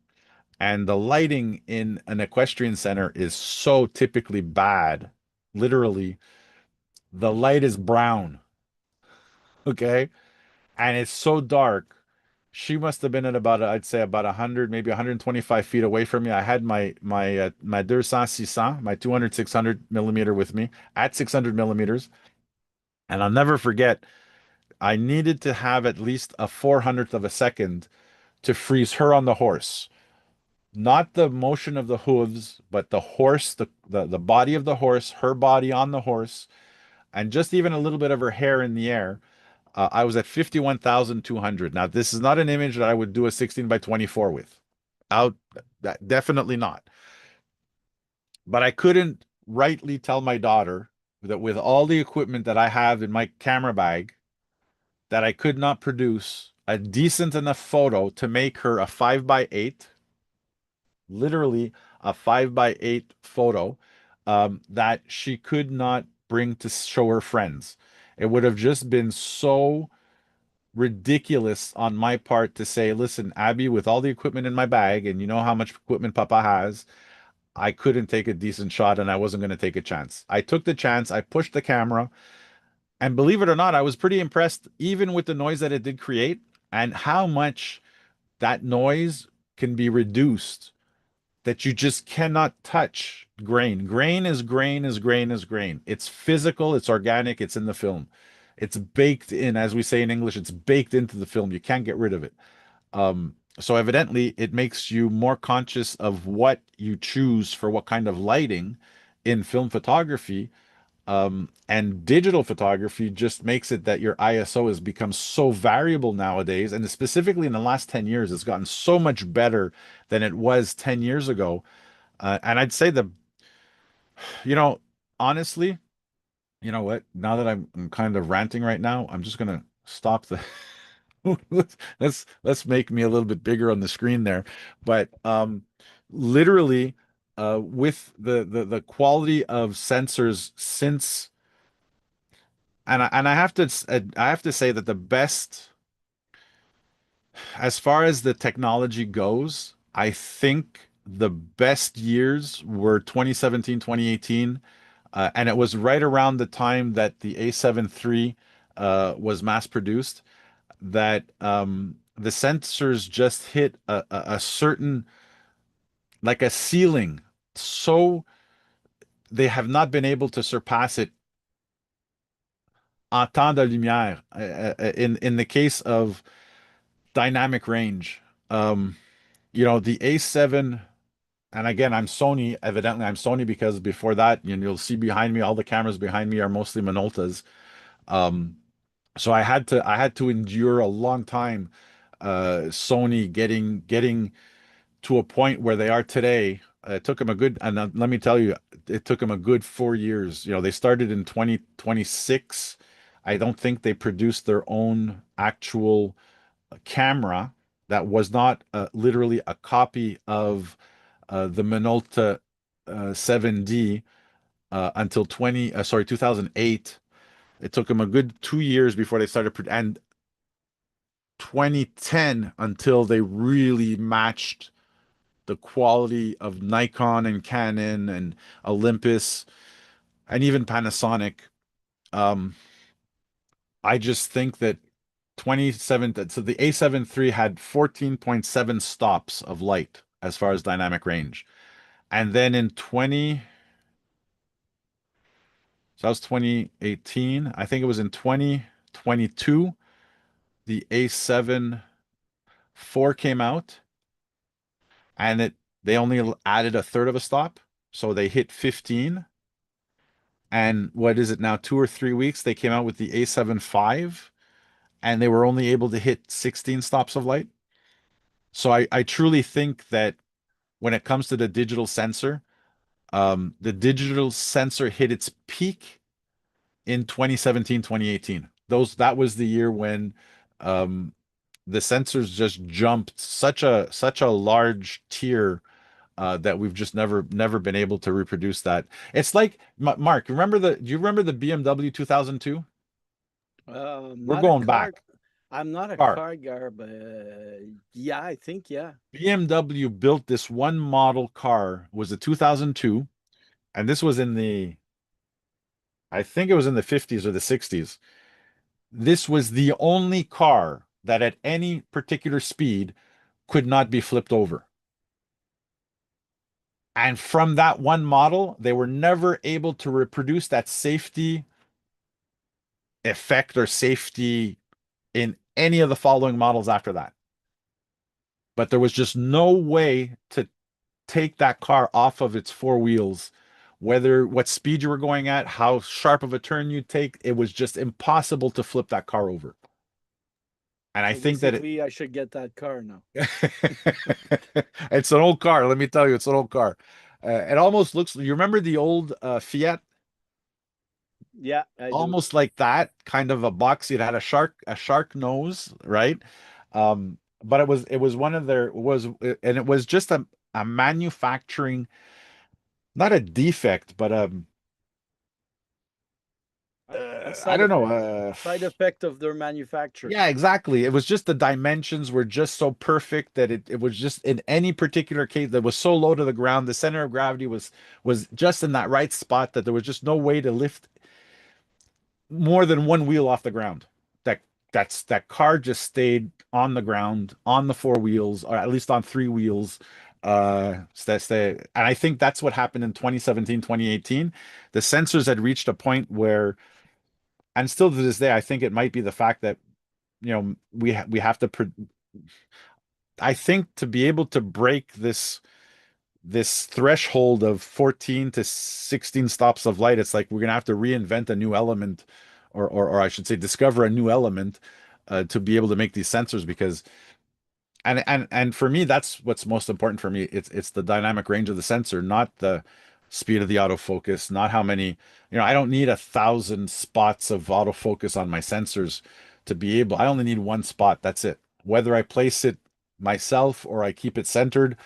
and the lighting in an equestrian center is so typically bad. Literally, the light is brown, okay, and it's so dark. She must have been at about I'd say about 100, maybe 125 feet away from me. I had my 200 600, my 200 600 millimeter with me at 600 millimeters, and I'll never forget. I needed to have at least a 400th of a second to freeze her on the horse. Not the motion of the hooves, but the horse, the body of the horse, her body on the horse, and just even a little bit of her hair in the air. I was at 51,200. Now, this is not an image that I would do a 16 by 24 with. Out, definitely not. But I couldn't rightly tell my daughter that with all the equipment that I have in my camera bag, that I could not produce a decent enough photo to make her a 5 by 8, literally a 5 by 8 photo that she could not bring to show her friends. It would have just been so ridiculous on my part to say, listen, Abby, with all the equipment in my bag, and you know how much equipment Papa has, I couldn't take a decent shot and I wasn't going to take a chance. I took the chance, I pushed the camera, and believe it or not, I was pretty impressed, even with the noise that it did create and how much that noise can be reduced, that you just cannot touch grain. Grain is grain is grain is grain. It's physical, it's organic, it's in the film. It's baked in, as we say in English, it's baked into the film. You can't get rid of it. So evidently, it makes you more conscious of what you choose for what kind of lighting in film photography, and digital photography just makes it that your ISO has become so variable nowadays. And specifically in the last 10 years, it's gotten so much better than it was 10 years ago. And I'd say you know, honestly, You know what? Now that I'm kind of ranting right now, I'm just gonna stop the let's make me a little bit bigger on the screen there. But literally with the quality of sensors since and I have to say that the best as far as the technology goes, I think the best years were 2017, 2018. And it was right around the time that the A7 III was mass produced that the sensors just hit a certain, like a ceiling. So they have not been able to surpass it en temps de lumière. In the case of dynamic range, um, the A7, and again, I'm Sony. Evidently, I'm Sony because before that, you'll see behind me, all the cameras behind me are mostly Minoltas. Um, so I had to endure a long time, Sony getting to a point where they are today. It took them a good, and let me tell you, it took them a good 4 years. They started in 2026. I don't think they produced their own actual camera that was not literally a copy of the Minolta 7D until 2008. It took them a good 2 years before they started, and 2010 until they really matched the quality of Nikon and Canon and Olympus and even Panasonic. Um, I just think that 27, so the A7 III had 14.7 stops of light as far as dynamic range. And then in 20, so that was 2018. I think it was in 2022, the A7 IV came out and they only added a third of a stop. So they hit 15. And what is it now? 2 or 3 weeks, they came out with the A7 V and they were only able to hit 16 stops of light. So I truly think that when it comes to the digital sensor hit its peak in 2017, 2018. That was the year when um, the sensors just jumped such a large tier that we've just never been able to reproduce that. It's like Mark, do you remember the BMW 2002? We're Not a going car. back. I'm not a Car. car guy, but yeah, I think yeah. BMW built this one model car, was a 2002, and this was I think it was in the 50s or the 60s. This was the only car that at any particular speed could not be flipped over. And from that one model, they were never able to reproduce that safety effect or safety in any of the following models after that. But there was just no way to take that car off of its four wheels, whether what speed you were going at, how sharp of a turn you take, it was just impossible to flip that car over. And I So think that basically, I should get that car now. it's an old car. Let me tell you, it's an old car. It almost looks. You remember the old Fiat? Yeah, I do. Almost like that kind of a box. It had a shark nose, right? But it was one of their was and it was just a manufacturing, not a defect, but A I side don't know. effect. Side effect of their manufacture. Yeah, exactly. It was just the dimensions were just so perfect that it was just in any particular case that was so low to the ground, the center of gravity was just in that right spot that there was just no way to lift more than one wheel off the ground. That car just stayed on the ground on the four wheels, or at least on three wheels. And I think that's what happened in 2017, 2018. The sensors had reached a point where, and still to this day, I think it might be the fact that we have to I think to be able to break this threshold of 14 to 16 stops of light, it's like we're gonna have to reinvent a new element, or I should say discover a new element to be able to make these sensors, because and for me, that's what's most important for me. It's the dynamic range of the sensor, not the speed of the autofocus, not how many, I don't need 1,000 spots of autofocus on my sensors to be able, I only need one spot. That's it. Whether I place it myself or I keep it centered,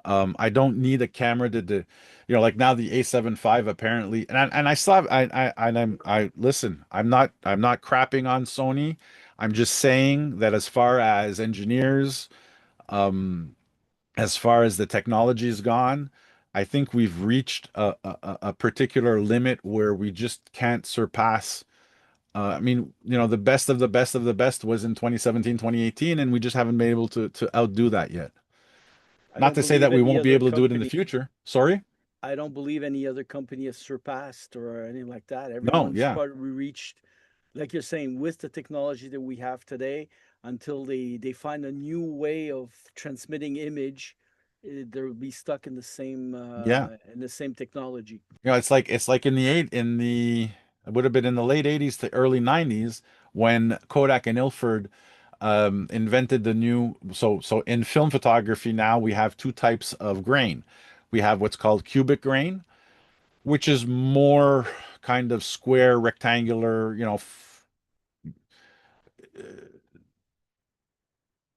I don't need a camera like now the A7 V apparently, and I still have, I listen, I'm not crapping on Sony. I'm just saying that as far as engineers, um, as far as the technology is gone, I think we've reached a particular limit where we just can't surpass. I mean, the best of the best of the best was in 2017, 2018, and we just haven't been able to outdo that yet. I Not don't to say believe that we any won't be other able to do it in the company. future. Sorry? I don't believe any other company has surpassed or anything like that. No, Everyone's yeah. probably reached, like you're saying, with the technology that we have today, until they find a new way of transmitting image, they'll be stuck Yeah. in the same technology. It's like in the it would have been in the late 80s to early 90s when Kodak and Ilford invented the new so in film photography now we have two types of grain. We have what's called cubic grain, which is more kind of square, rectangular,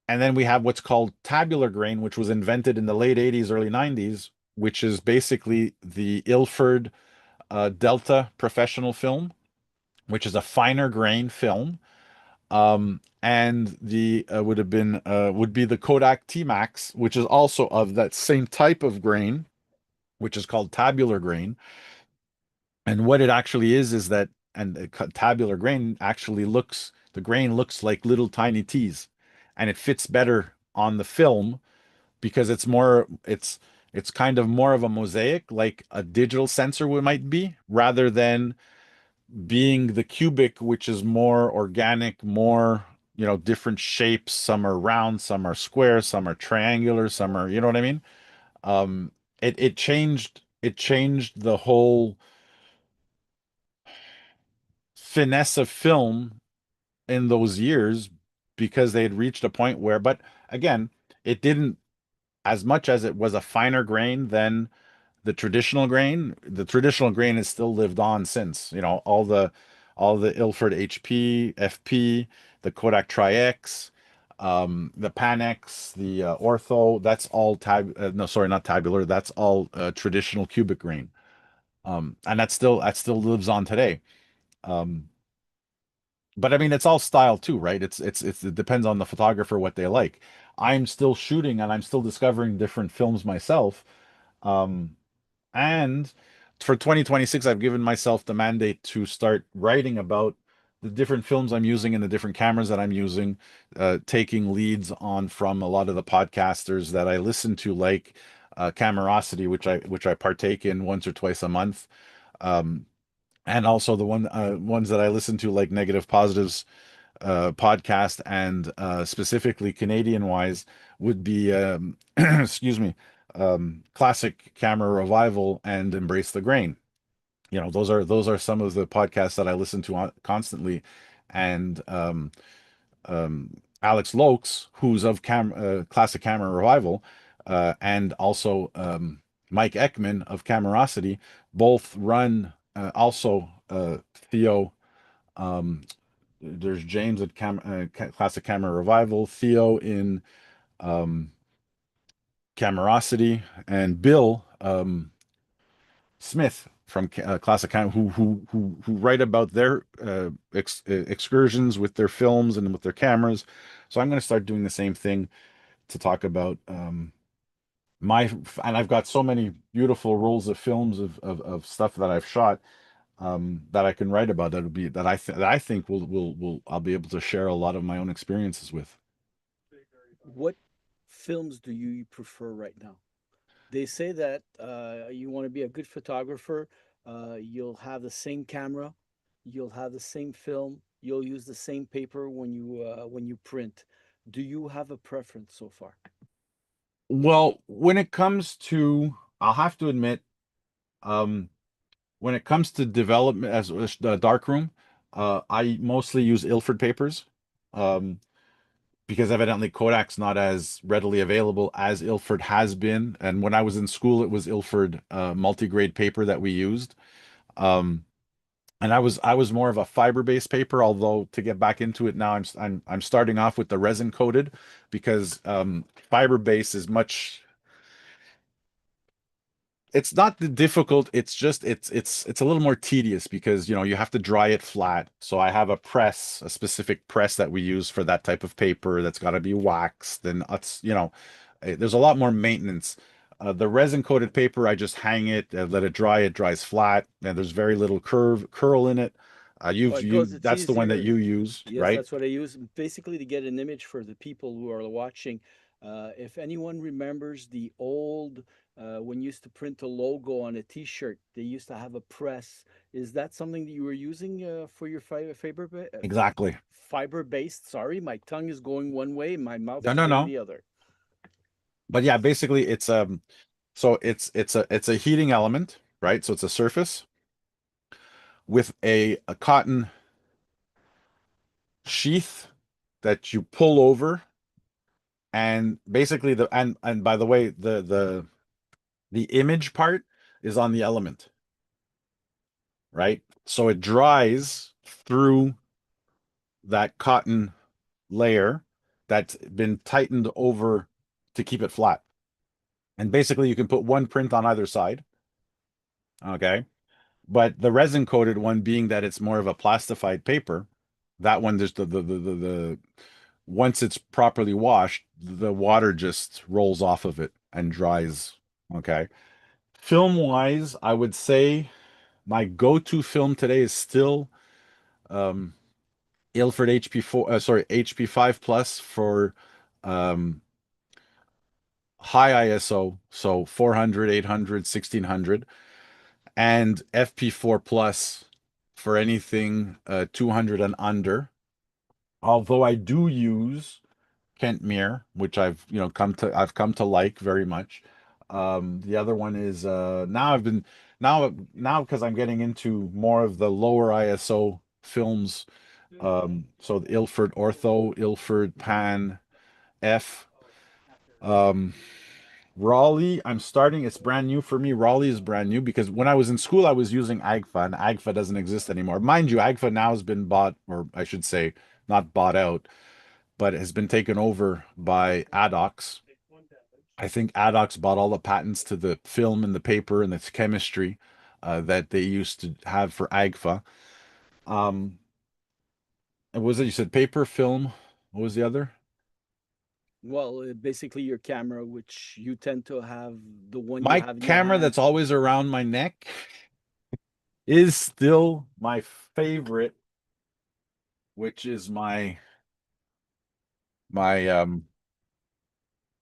and then we have what's called tabular grain, which was invented in the late 80s, early 90s, which is basically the Ilford Delta professional film, which is a finer grain film. And the would be the Kodak T-Max, which is also of that same type of grain, which is called tabular grain. And what it actually is that, and the tabular grain actually the grain looks like little tiny T's, and it fits better on the film because it's kind of more of a mosaic, like a digital sensor might be, rather than being the cubic, which is more organic, more, different shapes. Some are round, some are square, some are triangular, some are, you know what I mean? Um, it changed the whole finesse of film in those years because they had reached a point where, but again, it didn't, as much as it was a finer grain than the traditional grain has still lived on since, all the Ilford HP, FP, the Kodak Tri-X, the Pan-X, the Ortho, that's all no, sorry, not tabular, that's all traditional cubic grain. And that still lives on today. Um, but I mean, it's all style too, right? It depends on the photographer what they like. I'm still shooting and I'm still discovering different films myself. Um, and for 2026, I've given myself the mandate to start writing about the different films I'm using and the different cameras that I'm using, taking leads on from a lot of the podcasters that I listen to, like Camerosity, which I partake in once or twice a month. Um, and also the ones that I listen to, like Negative Positives podcast, and specifically Canadian wise, would be excuse me, Classic Camera Revival and Embrace the Grain. Those are some of the podcasts that I listen to constantly, and Alex Lokes, who's of Classic Camera Revival, and also Mike Ekman of Camerosity, both run also Theo. Um, there's James at Classic Camera Revival, Theo in um, Camerosity, and Bill Smith from Classic Camera, who write about their excursions with their films and with their cameras. So I'm going to start doing the same thing to talk about my, and I've got so many beautiful rolls of films of stuff that I've shot, that I can write about. That I think will I'll be able to share a lot of my own experiences with. What films do you prefer right now? They say that you want to be a good photographer, you'll have the same camera, you'll have the same film, you'll use the same paper when you print. Do you have a preference so far? Well, when it comes to, I'll have to admit, um, when it comes to development as the darkroom, I mostly use Ilford papers. Um, because evidently Kodak's not as readily available as Ilford has been. And when I was in school, it was Ilford multi-grade paper that we used. Um, and I was more of a fiber-based paper, although to get back into it now, I'm starting off with the resin coated because fiber-based is much, it's not the difficult, it's just it's a little more tedious because you have to dry it flat. So I have a specific press that we use for that type of paper that's got to be waxed, and there's a lot more maintenance. The resin coated paper, I just hang it, let it dry, it dries flat, and there's very little curl in it. Well, it goes, it's That's the one that easier. you use, Yes, right? that's what I use basically to get an image for the people who are watching. If anyone remembers the old, when you used to print a logo on a T-shirt, they used to have a press. Is that something that you were using for your Exactly. fiber-based? Sorry, my tongue is going one way, my mouth No, is no, going no. the other. But yeah, basically it's a heating element, right? So it's a surface with a cotton sheath that you pull over, and basically and by the way, the image part is on the element, right? So it dries through that cotton layer that's been tightened over to keep it flat. And basically you can put one print on either side, okay? But the resin coated one, being that it's more of a plastified paper, that one, there's the once it's properly washed, the water just rolls off of it and dries. Okay. Film wise, I would say my go-to film today is still um Ilford HP4, sorry, HP5 Plus for um high ISO, so 400, 800, 1600, and FP4 Plus for anything 200 and under. Although I do use Kentmere, which I've come to like very much. The other one is now because I'm getting into more of the lower ISO films. So the Ilford Ortho, Ilford Pan F. Um, Raleigh, I'm starting. It's brand new for me. Raleigh is brand new because when I was in school, I was using AGFA, and AGFA doesn't exist anymore. Mind you, AGFA now has been bought, or I should say, not bought out, but has been taken over by Adox. I think Adox bought all the patents to the film and the paper and the chemistry that they used to have for AGFA. And was it, you said paper, film? What was the other? Well, basically your camera, which you tend to have the one you My have in your camera hand. that's always around my neck is still my favorite, which is my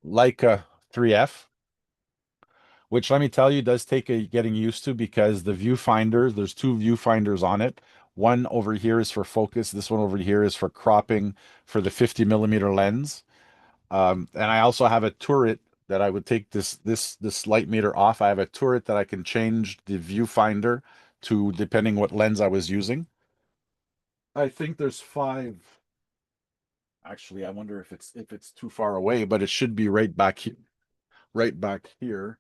Leica 3F, which let me tell you does take a getting used to because the viewfinder, there's two viewfinders on it. One over here is for focus. This one over here is for cropping for the 50 millimeter lens. And I also have a turret that I would take this light meter off. I have a turret that I can change the viewfinder to depending what lens I was using. I think there's five. Actually, I wonder if it's too far away, but it should be right back here. Right back here.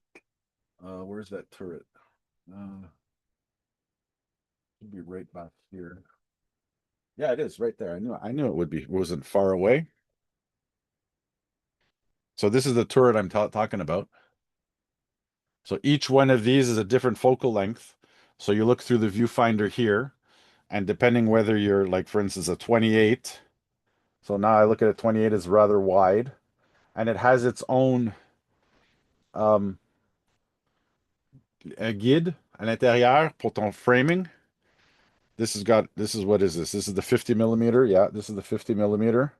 Where's that turret? Should be right back here. Yeah, it is right there. I knew it would be. It wasn't far away. So this is the turret I'm talking about. So each one of these is a different focal length. So you look through the viewfinder here, and depending whether you're like, for instance, a 28. So now I look at a 28 as rather wide, and it has its own um guide à l'intérieur pour ton framing. This is what is this? This is the 50 millimeter. Yeah, this is the 50 millimeter.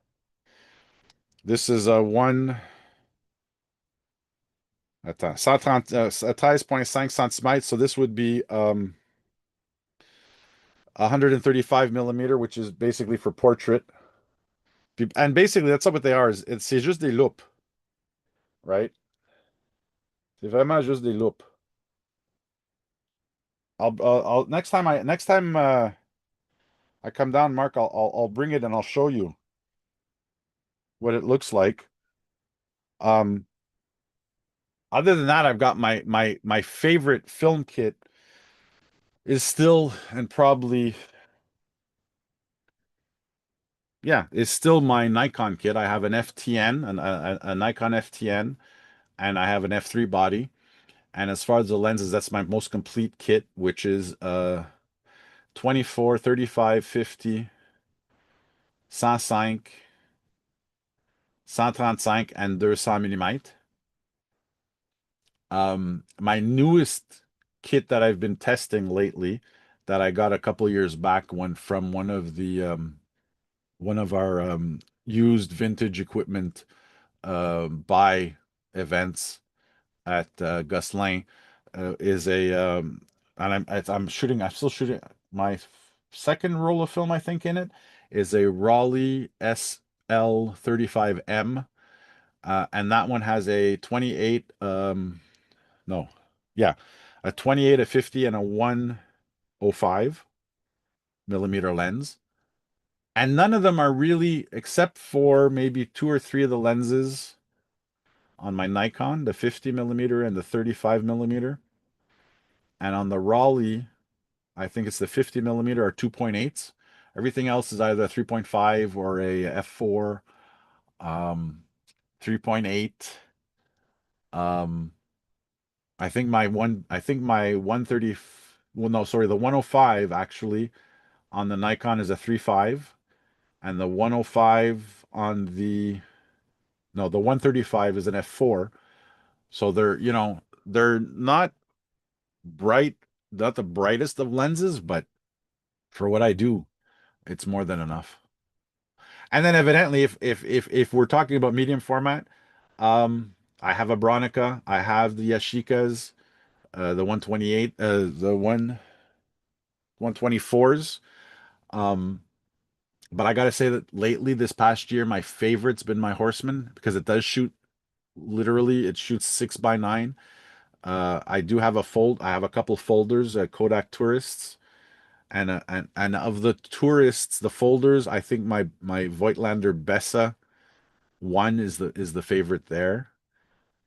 This is a one. Attends, 130, 13.5 centimeters. So this would be 135 millimeter, which is basically for portrait. And basically, that's what they are. C'est juste des loupes, right? C'est vraiment juste des loupes. I'll next time I come down, Mark, I'll bring it and I'll show you. what it looks like. Um, Other than that, I've got my favorite film kit is still and probably yeah, is still my Nikon kit. I have an FTN, a Nikon FTN, and I have an F3 body. And as far as the lenses, that's my most complete kit, which is 24, 35, 50, 105, 135 and 200 mm. My newest kit that I've been testing lately, that I got a couple years back, one from one of our used vintage equipment buy events at Gosselin, is a and I'm still shooting my second roll of film, I think, in it is a Raleigh SL35M, and that one has a 28 no, yeah, a 28, a 50, and a 105 millimeter lens. And none of them are really, except for maybe two or three of the lenses on my Nikon, the 50 millimeter and the 35 millimeter. And on the Raleigh, I think it's the 50 millimeter or 2.8s. Everything else is either a 3.5 or a f4, 3.8. Um, I think my 130, well, no, sorry, the 105 actually on the Nikon is a 3.5, and the 105 on the, no, the 135 is an f4. So they're, they're not bright, not the brightest of lenses, but for what I do, it's more than enough. And then evidently, if we're talking about medium format, I have a Bronica, I have the Yashicas, the 128, the 124s. Um, but I gotta say that lately, this past year, my favorite's been my Horseman, because it does shoot, literally, it shoots 6x9. I do have I have a couple folders, Kodak Tourists, and of the tourists, the folders, I think my Voigtlander Bessa one is the favorite there.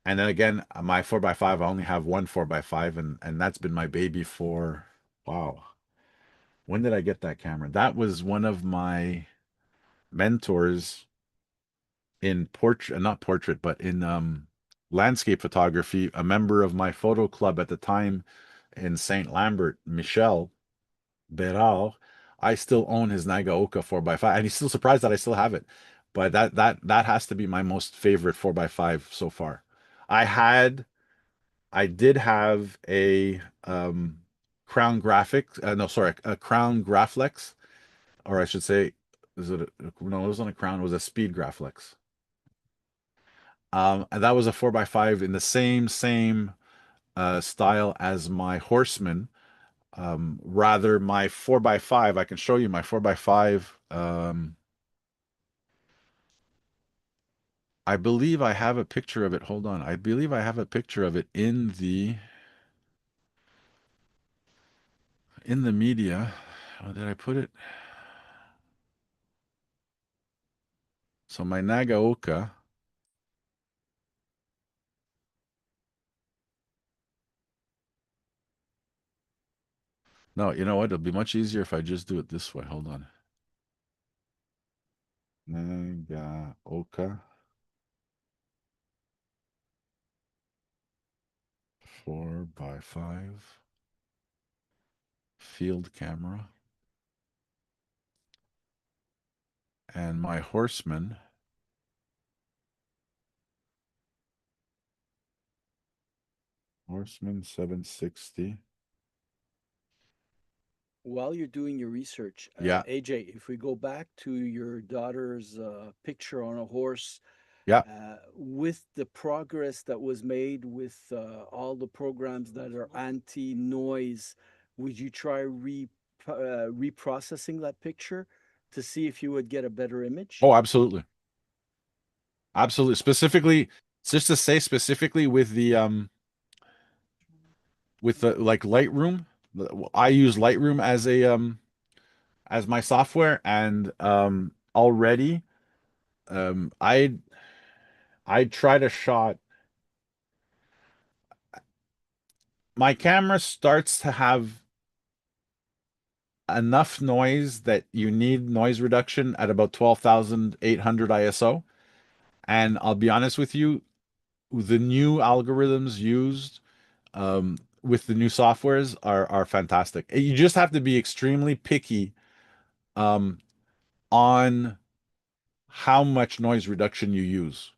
And then again, my 4x5, I only have one 4x5, and that's been my baby for, wow. When did I get that camera? That was one of my mentors in portrait, not portrait, but in landscape photography, a member of my photo club at the time in Saint Lambert, Michel Berard. I still own his Nagaoka 4x5, and he's still surprised that I still have it. But that has to be my most favorite 4x5 so far. I had I did have a Crown Graphics, no, sorry, a Crown Graflex, or I should say, no, it wasn't a Crown, it was a Speed Graflex. And that was a 4x5 in the same style as my Horseman. Rather, my 4x5, I can show you my 4x5. I believe I have a picture of it. Hold on. I believe I have a picture of it in the media. Oh, did I put it? So my Nagaoka. No, you know what? It'll be much easier if I just do it this way. Hold on. Nagaoka 4x5 field camera. And my Horseman. Horseman 760. While you're doing your research, Yeah. AJ, if we go back to your daughter's picture on a horse, Yeah. with the progress that was made with all the programs that are anti-noise, would you try reprocessing that picture to see if you would get a better image? Oh, absolutely. Absolutely. Specifically, just to say specifically with the like Lightroom, I use Lightroom as my software, and already I tried a shot. My camera starts to have enough noise that you need noise reduction at about 12,800 ISO. And I'll be honest with you, the new algorithms used with the new softwares are fantastic. You just have to be extremely picky um, on how much noise reduction you use.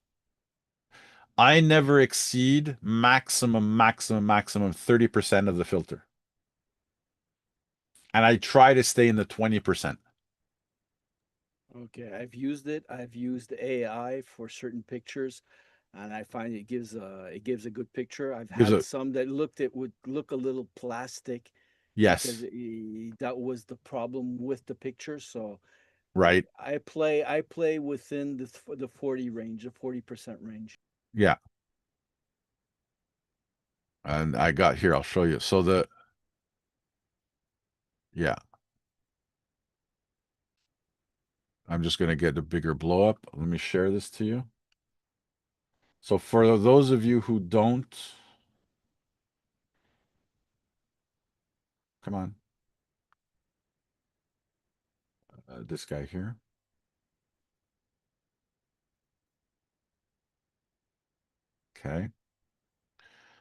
I never exceed maximum 30% of the filter. And I try to stay in the 20%. Okay, I've used it. I've used AI for certain pictures, and I find it gives a good picture. I've Gives had a some that looked it would look a little plastic because yes, that was the problem with the picture. So right. I play within the 40 range, the 40% range. Yeah. And I got here, I'll show you. So yeah, I'm just going to get a bigger blow up. Let me share this to you. So for those of you who don't, come on, this guy here. Okay.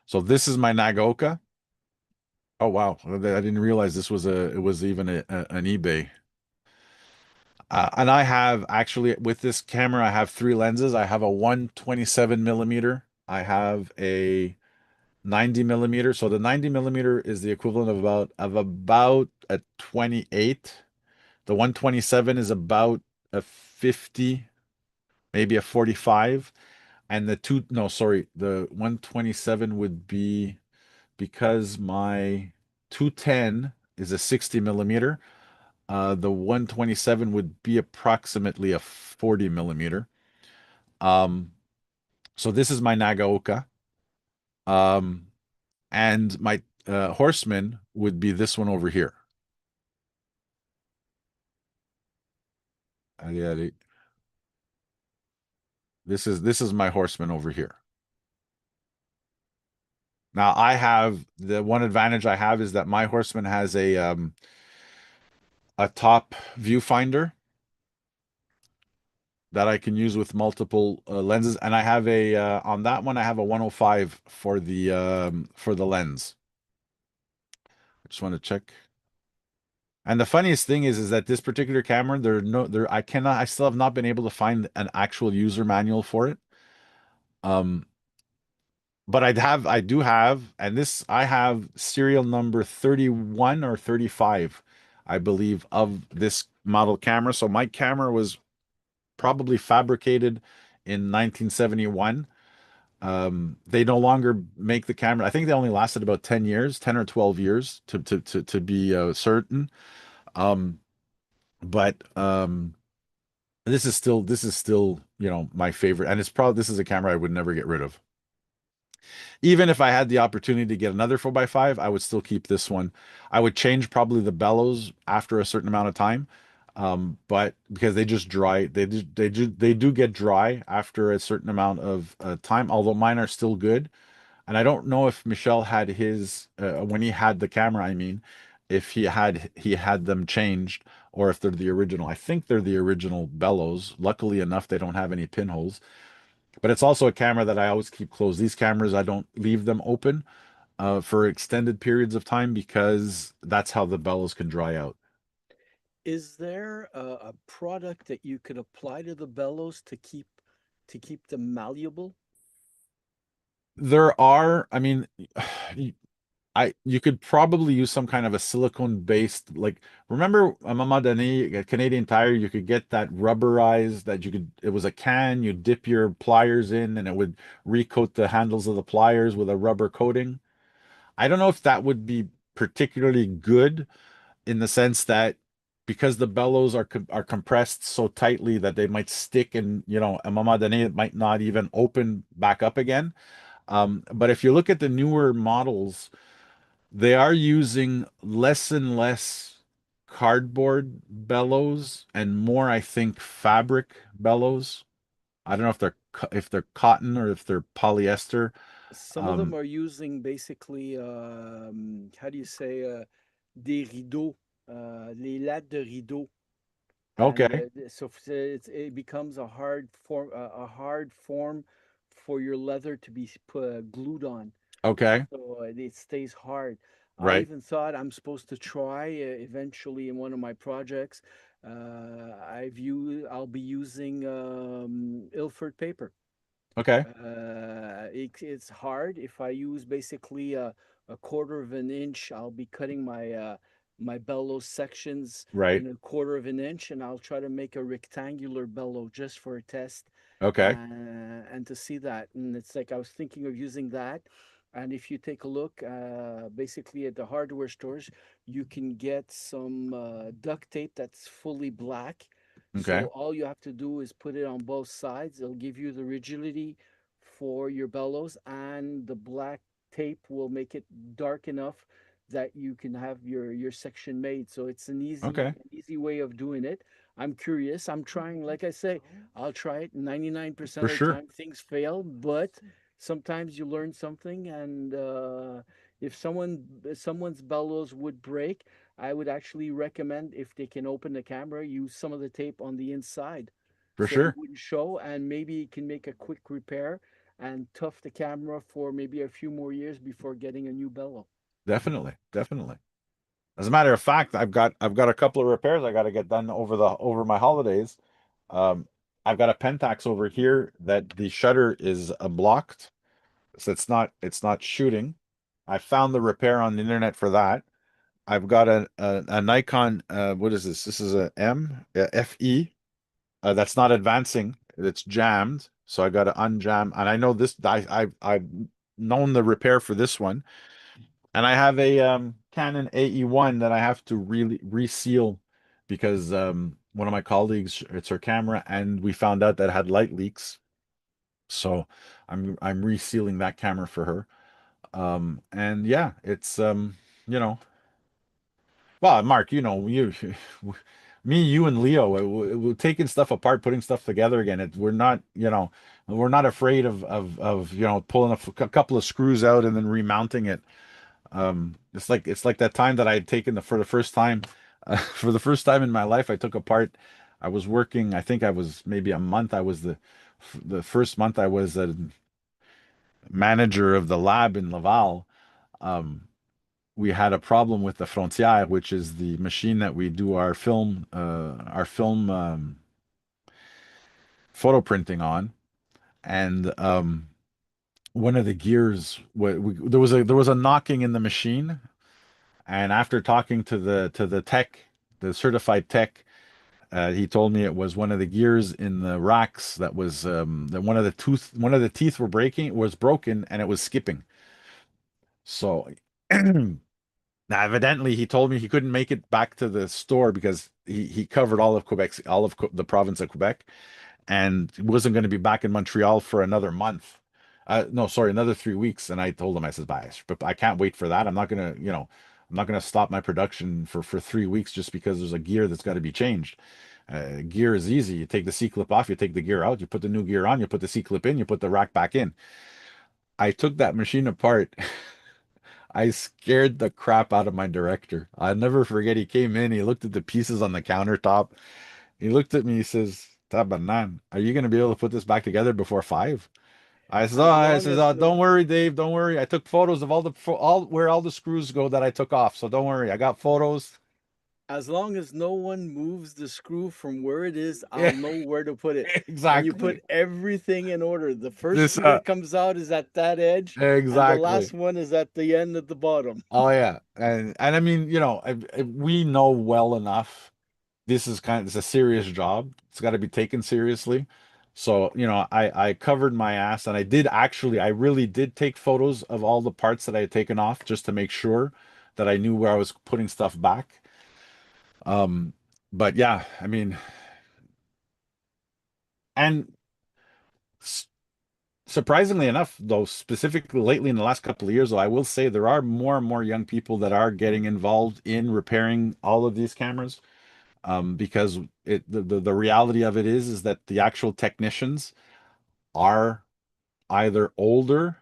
So this is my Nagaoka. Oh wow, I didn't realize this was it was even an eBay. And I have actually with this camera, I have three lenses. I have a 127 millimeter. I have a 90 millimeter. So the 90 millimeter is the equivalent of about a 28. The 127 is about a 50, maybe a 45. And the two, no, sorry, the 127 would be because my 210 is a 60 millimeter. The 127 would be approximately a 40 millimeter. Um, so this is my Nagaoka. Um, and my Horseman would be this one over here. Yeah, this is my Horseman over here. Now I have the one advantage I have is that my Horseman has a top viewfinder that I can use with multiple lenses, and I have a on that one I have a 105 for the lens. I just want to check. And the funniest thing is that this particular camera, I still have not been able to find an actual user manual for it. Um, but I do have, and this I have serial number 31 or 35, I believe, of this model camera. So my camera was probably fabricated in 1971. They no longer make the camera. I think they only lasted about 10 years, 10 or 12 years to be certain. Um, but this is still, my favorite. And it's probably this is a camera I would never get rid of. Even if I had the opportunity to get another 4x5, I would still keep this one. I would change probably the bellows after a certain amount of time. But because they just dry, they do get dry after a certain amount of time, although mine are still good. And I don't know if Michel had his when he had the camera, I mean, if he had them changed or if they're the original. I think they're the original bellows. Luckily enough, they don't have any pinholes. But it's also a camera that I always keep closed. These cameras, I don't leave them open for extended periods of time because that's how the bellows can dry out. Is there a product that you could apply to the bellows to keep them malleable? There are, I mean, you could probably use some kind of a silicone based, like, remember a moment donné, a Canadian Tire, you could get that rubberized that it was a can, you dip your pliers in and it would recoat the handles of the pliers with a rubber coating. I don't know if that would be particularly good in the sense that because the bellows are compressed so tightly that they might stick and, a moment donné, it might not even open back up again. But if you look at the newer models, they are using less and less cardboard bellows and more, I think, fabric bellows. I don't know if they're cotton or if they're polyester. Some of them Um, are using basically, how do you say, des rideaux, les lattes de rideaux. And okay, it becomes a hard form for your leather to be glued on. okay, So it stays hard. I right, even thought I'm supposed to try eventually in one of my projects. I'll be using Ilford paper. okay, It's hard. If I use basically a quarter of an inch, I'll be cutting my bellows sections right, in a quarter of an inch, and I'll try to make a rectangular bellow just for a test, okay, and to see that. And it's like I was thinking of using that. And if you take a look, basically at the hardware stores, you can get some duct tape that's fully black. So okay, all you have to do is put it on both sides. It'll give you the rigidity for your bellows, and the black tape will make it dark enough that you can have your section made. So it's okay, an easy way of doing it. I'm curious. I'm trying. Like I say, I'll try it. 99% for of the sure, time, things fail, but sometimes you learn something. And if someone's bellows would break, I would actually recommend, if they can open the camera, use some of the tape on the inside for so it sure. wouldn't show, and maybe you can make a quick repair and tough the camera for maybe a few more years before getting a new bellow. Definitely, definitely. As a matter of fact, I've got a couple of repairs I got to get done over my holidays. Um, I've got a Pentax over here that the shutter is blocked, so it's not shooting. I found the repair on the internet for that. I've got a Nikon. What is this? This is a FE. That's not advancing. It's jammed, so I got to unjam. And I know this. I've known the repair for this one. And I have a Canon AE1 that I have to really reseal because one of my colleagues, it's her camera, and we found out that it had light leaks. So I'm resealing that camera for her. And yeah, it's you know, well, Mark, me, you, and Leo, we're taking stuff apart, putting stuff together again. We're not, we're not afraid of pulling a couple of screws out and then remounting it. It's like that time that I had taken for the first time, for the first time in my life, I took apart. I was working. I think I was maybe a month. I was the first month I was a manager of the lab in Laval. Um, we had a problem with the Frontière, which is the machine that we do our film photo printing on, and one of the gears, there was a knocking in the machine. And after talking to the tech, the certified tech, he told me it was one of the gears in the racks that one of the teeth was broken, and it was skipping. So now evidently he told me he couldn't make it back to the store because he covered all of the province of Quebec, and wasn't going to be back in Montreal for another month. No, sorry, another 3 weeks. And I told him, I said, bye, but I can't wait for that. I'm not gonna stop my production for 3 weeks just because there's a gear that's got to be changed. Gear is easy. You take the C clip off, you take the gear out, you put the new gear on, you put the C clip in, you put the rack back in. I took that machine apart. I scared the crap out of my director. I'll never forget. He came in, he looked at the pieces on the countertop. He looked at me, he says, Tabanan, are you going to be able to put this back together before 5? As I long says, as don't worry, Dave, don't worry. I took photos of all where all the screws go that I took off. So don't worry. I got photos. as long as no one moves the screw from where it is, I'll Yeah, know where to put it. And you exactly. put everything in order. The first This screw that comes out is at that edge, and the exactly. last one is at the end at the bottom. Oh yeah. And I mean, we know well enough. It's a serious job. It's got to be taken seriously. So, I covered my ass, and I really did take photos of all the parts that I had taken off just to make sure that I knew where I was putting stuff back. Um, but yeah, I mean, and s surprisingly enough, though, specifically lately in the last couple of years, though, I will say there are more and more young people that are getting involved in repairing all of these cameras. Because the reality of it is that the actual technicians, are either older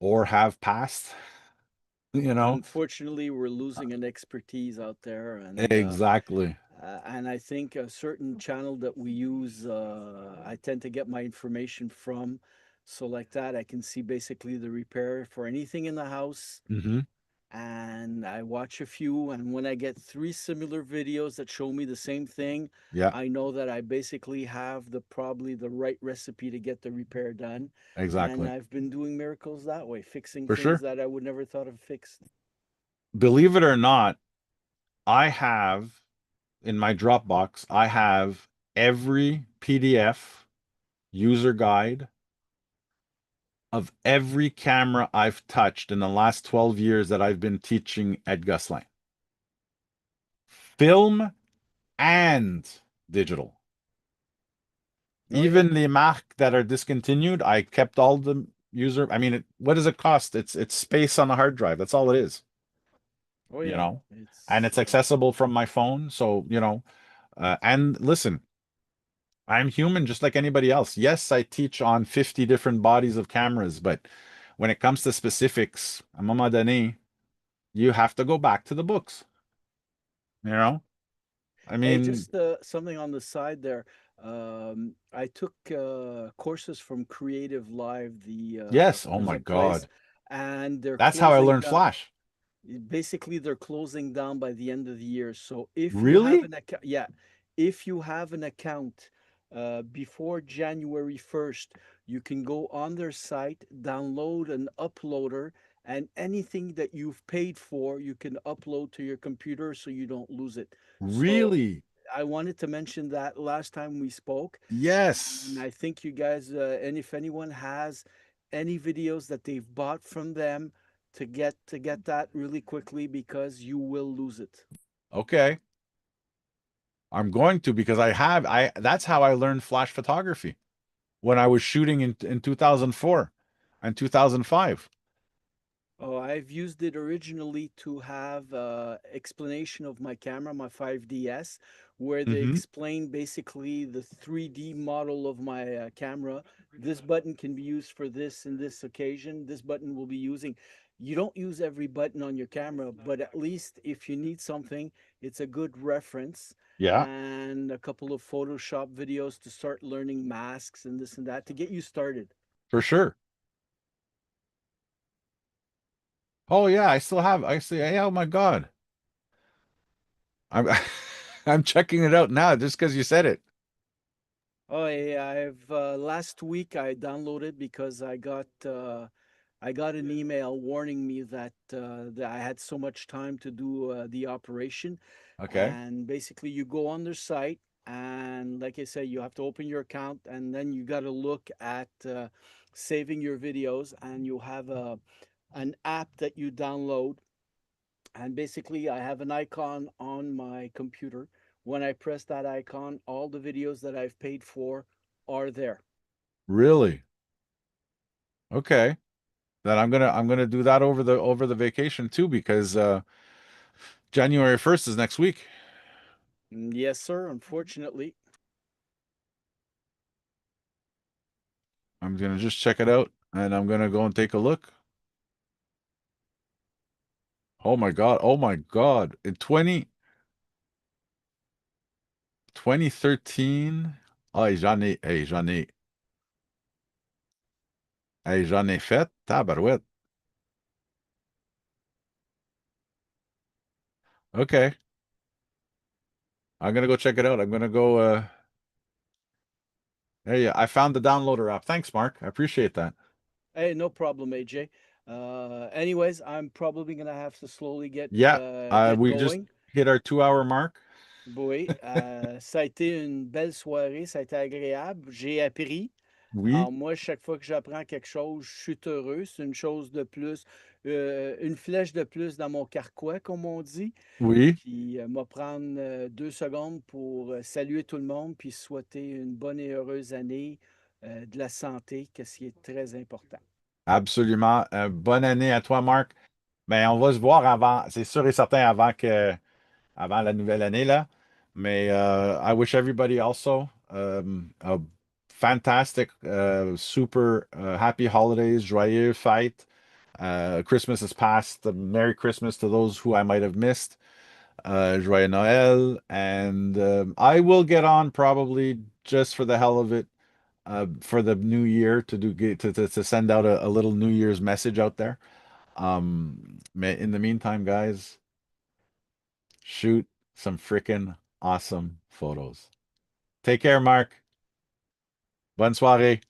or have passed, you know? Unfortunately, we're losing an expertise out there, Exactly. and I think a certain channel that we use, I tend to get my information from. So like that, I can see basically the repair for anything in the house, Hmm. and I watch a few. And when I get three similar videos that show me the same thing, Yeah, I know that I basically have the probably the right recipe to get the repair done. And exactly. I've been doing miracles that way, fixing For things sure. that I would never thought of fixed. Believe it or not, I have in my Dropbox, I have every PDF user guide of every camera I've touched in the last 12 years that I've been teaching at Gosselin. Film and digital. Oh yeah. Even the mark that are discontinued, I kept all the user. I mean, what does it cost? It's space on the hard drive. That's all it is, Oh you yeah. know. And It's it's accessible from my phone. So, and listen, I'm human just like anybody else. Yes, I teach on 50 different bodies of cameras, but when it comes to specifics, à un moment donné, you have to go back to the books, you know? I Hey, mean, just something on the side there. I took courses from Creative Live, yes, the oh my music place, God. and they're That's how I closing learned down. Flash. Basically, they're closing down by the end of the year. So if you have Really? an account, yeah, if you have an account before January 1st, you can go on their site, download an uploader, and anything that you've paid for, you can upload to your computer so you don't lose it. So Really? I wanted to mention that last time we spoke, and Yes. I think you guys, and if anyone has any videos that they've bought from them, to get that really quickly because you will lose it. Okay. I'm going to because I that's how I learned flash photography when I was shooting in 2004 and 2005. Oh, I've used it originally to have explanation of my camera, my 5DS, where they Hmm. explain basically the 3D model of my camera. This button can be used for this and this occasion. This button will be using. You don't use every button on your camera, but at least if you need something, it's a good reference. Yeah, And a couple of Photoshop videos to start learning masks and this and that to get you started. for sure. Oh yeah, I still have. I see. Hey, oh my God. I'm I'm checking it out now just because you said it. Oh, yeah, I've last week I downloaded because I got an email warning me that I had so much time to do the operation, Okay. and basically you go on their site and like I say, you have to open your account and then you got to look at saving your videos, and you have a an app that you download, and basically I have an icon on my computer. When I press that icon, all the videos that I've paid for are there. Really? Okay. Then I'm gonna do that over the vacation too because January 1st is next week. Yes, sir. Unfortunately. I'm gonna just check it out and I'm gonna go and take a look. Oh my God. Oh my God. In 2013. Ah, j'en ai fait, tabarouette. Okay. I'm gonna go check it out. I'm gonna go hey, I found the downloader app. Thanks, Mark. I appreciate that. Hey, no problem, AJ. Anyways, I'm probably gonna have to slowly Yeah, get we just going. hit our 2 hour mark. Oui, ça a été une belle soirée, ça a été agréable. J'ai appris. Oui, Alors moi, chaque fois que j'apprends quelque chose, je suis heureux. C'est une chose de plus, une flèche de plus dans mon carquois, comme on dit. oui, Puis, m'a prendre 2 secondes pour saluer tout le monde, puis souhaiter une bonne et heureuse année, de la santé, que ce qui est très important. absolument. Bonne année à toi, Marc. Ben, on va se voir avant, c'est sûr et certain avant la nouvelle année là. Mais I wish everybody also a fantastic, super happy holidays, joyeux fête. Christmas is past. Merry Christmas to those who I might have missed. Joyeux Noël. And I will get on probably just for the hell of it for the new year to to send out a little New Year's message out there. In the meantime, guys, shoot some freaking awesome photos. Take care, Mark. Bonne soirée.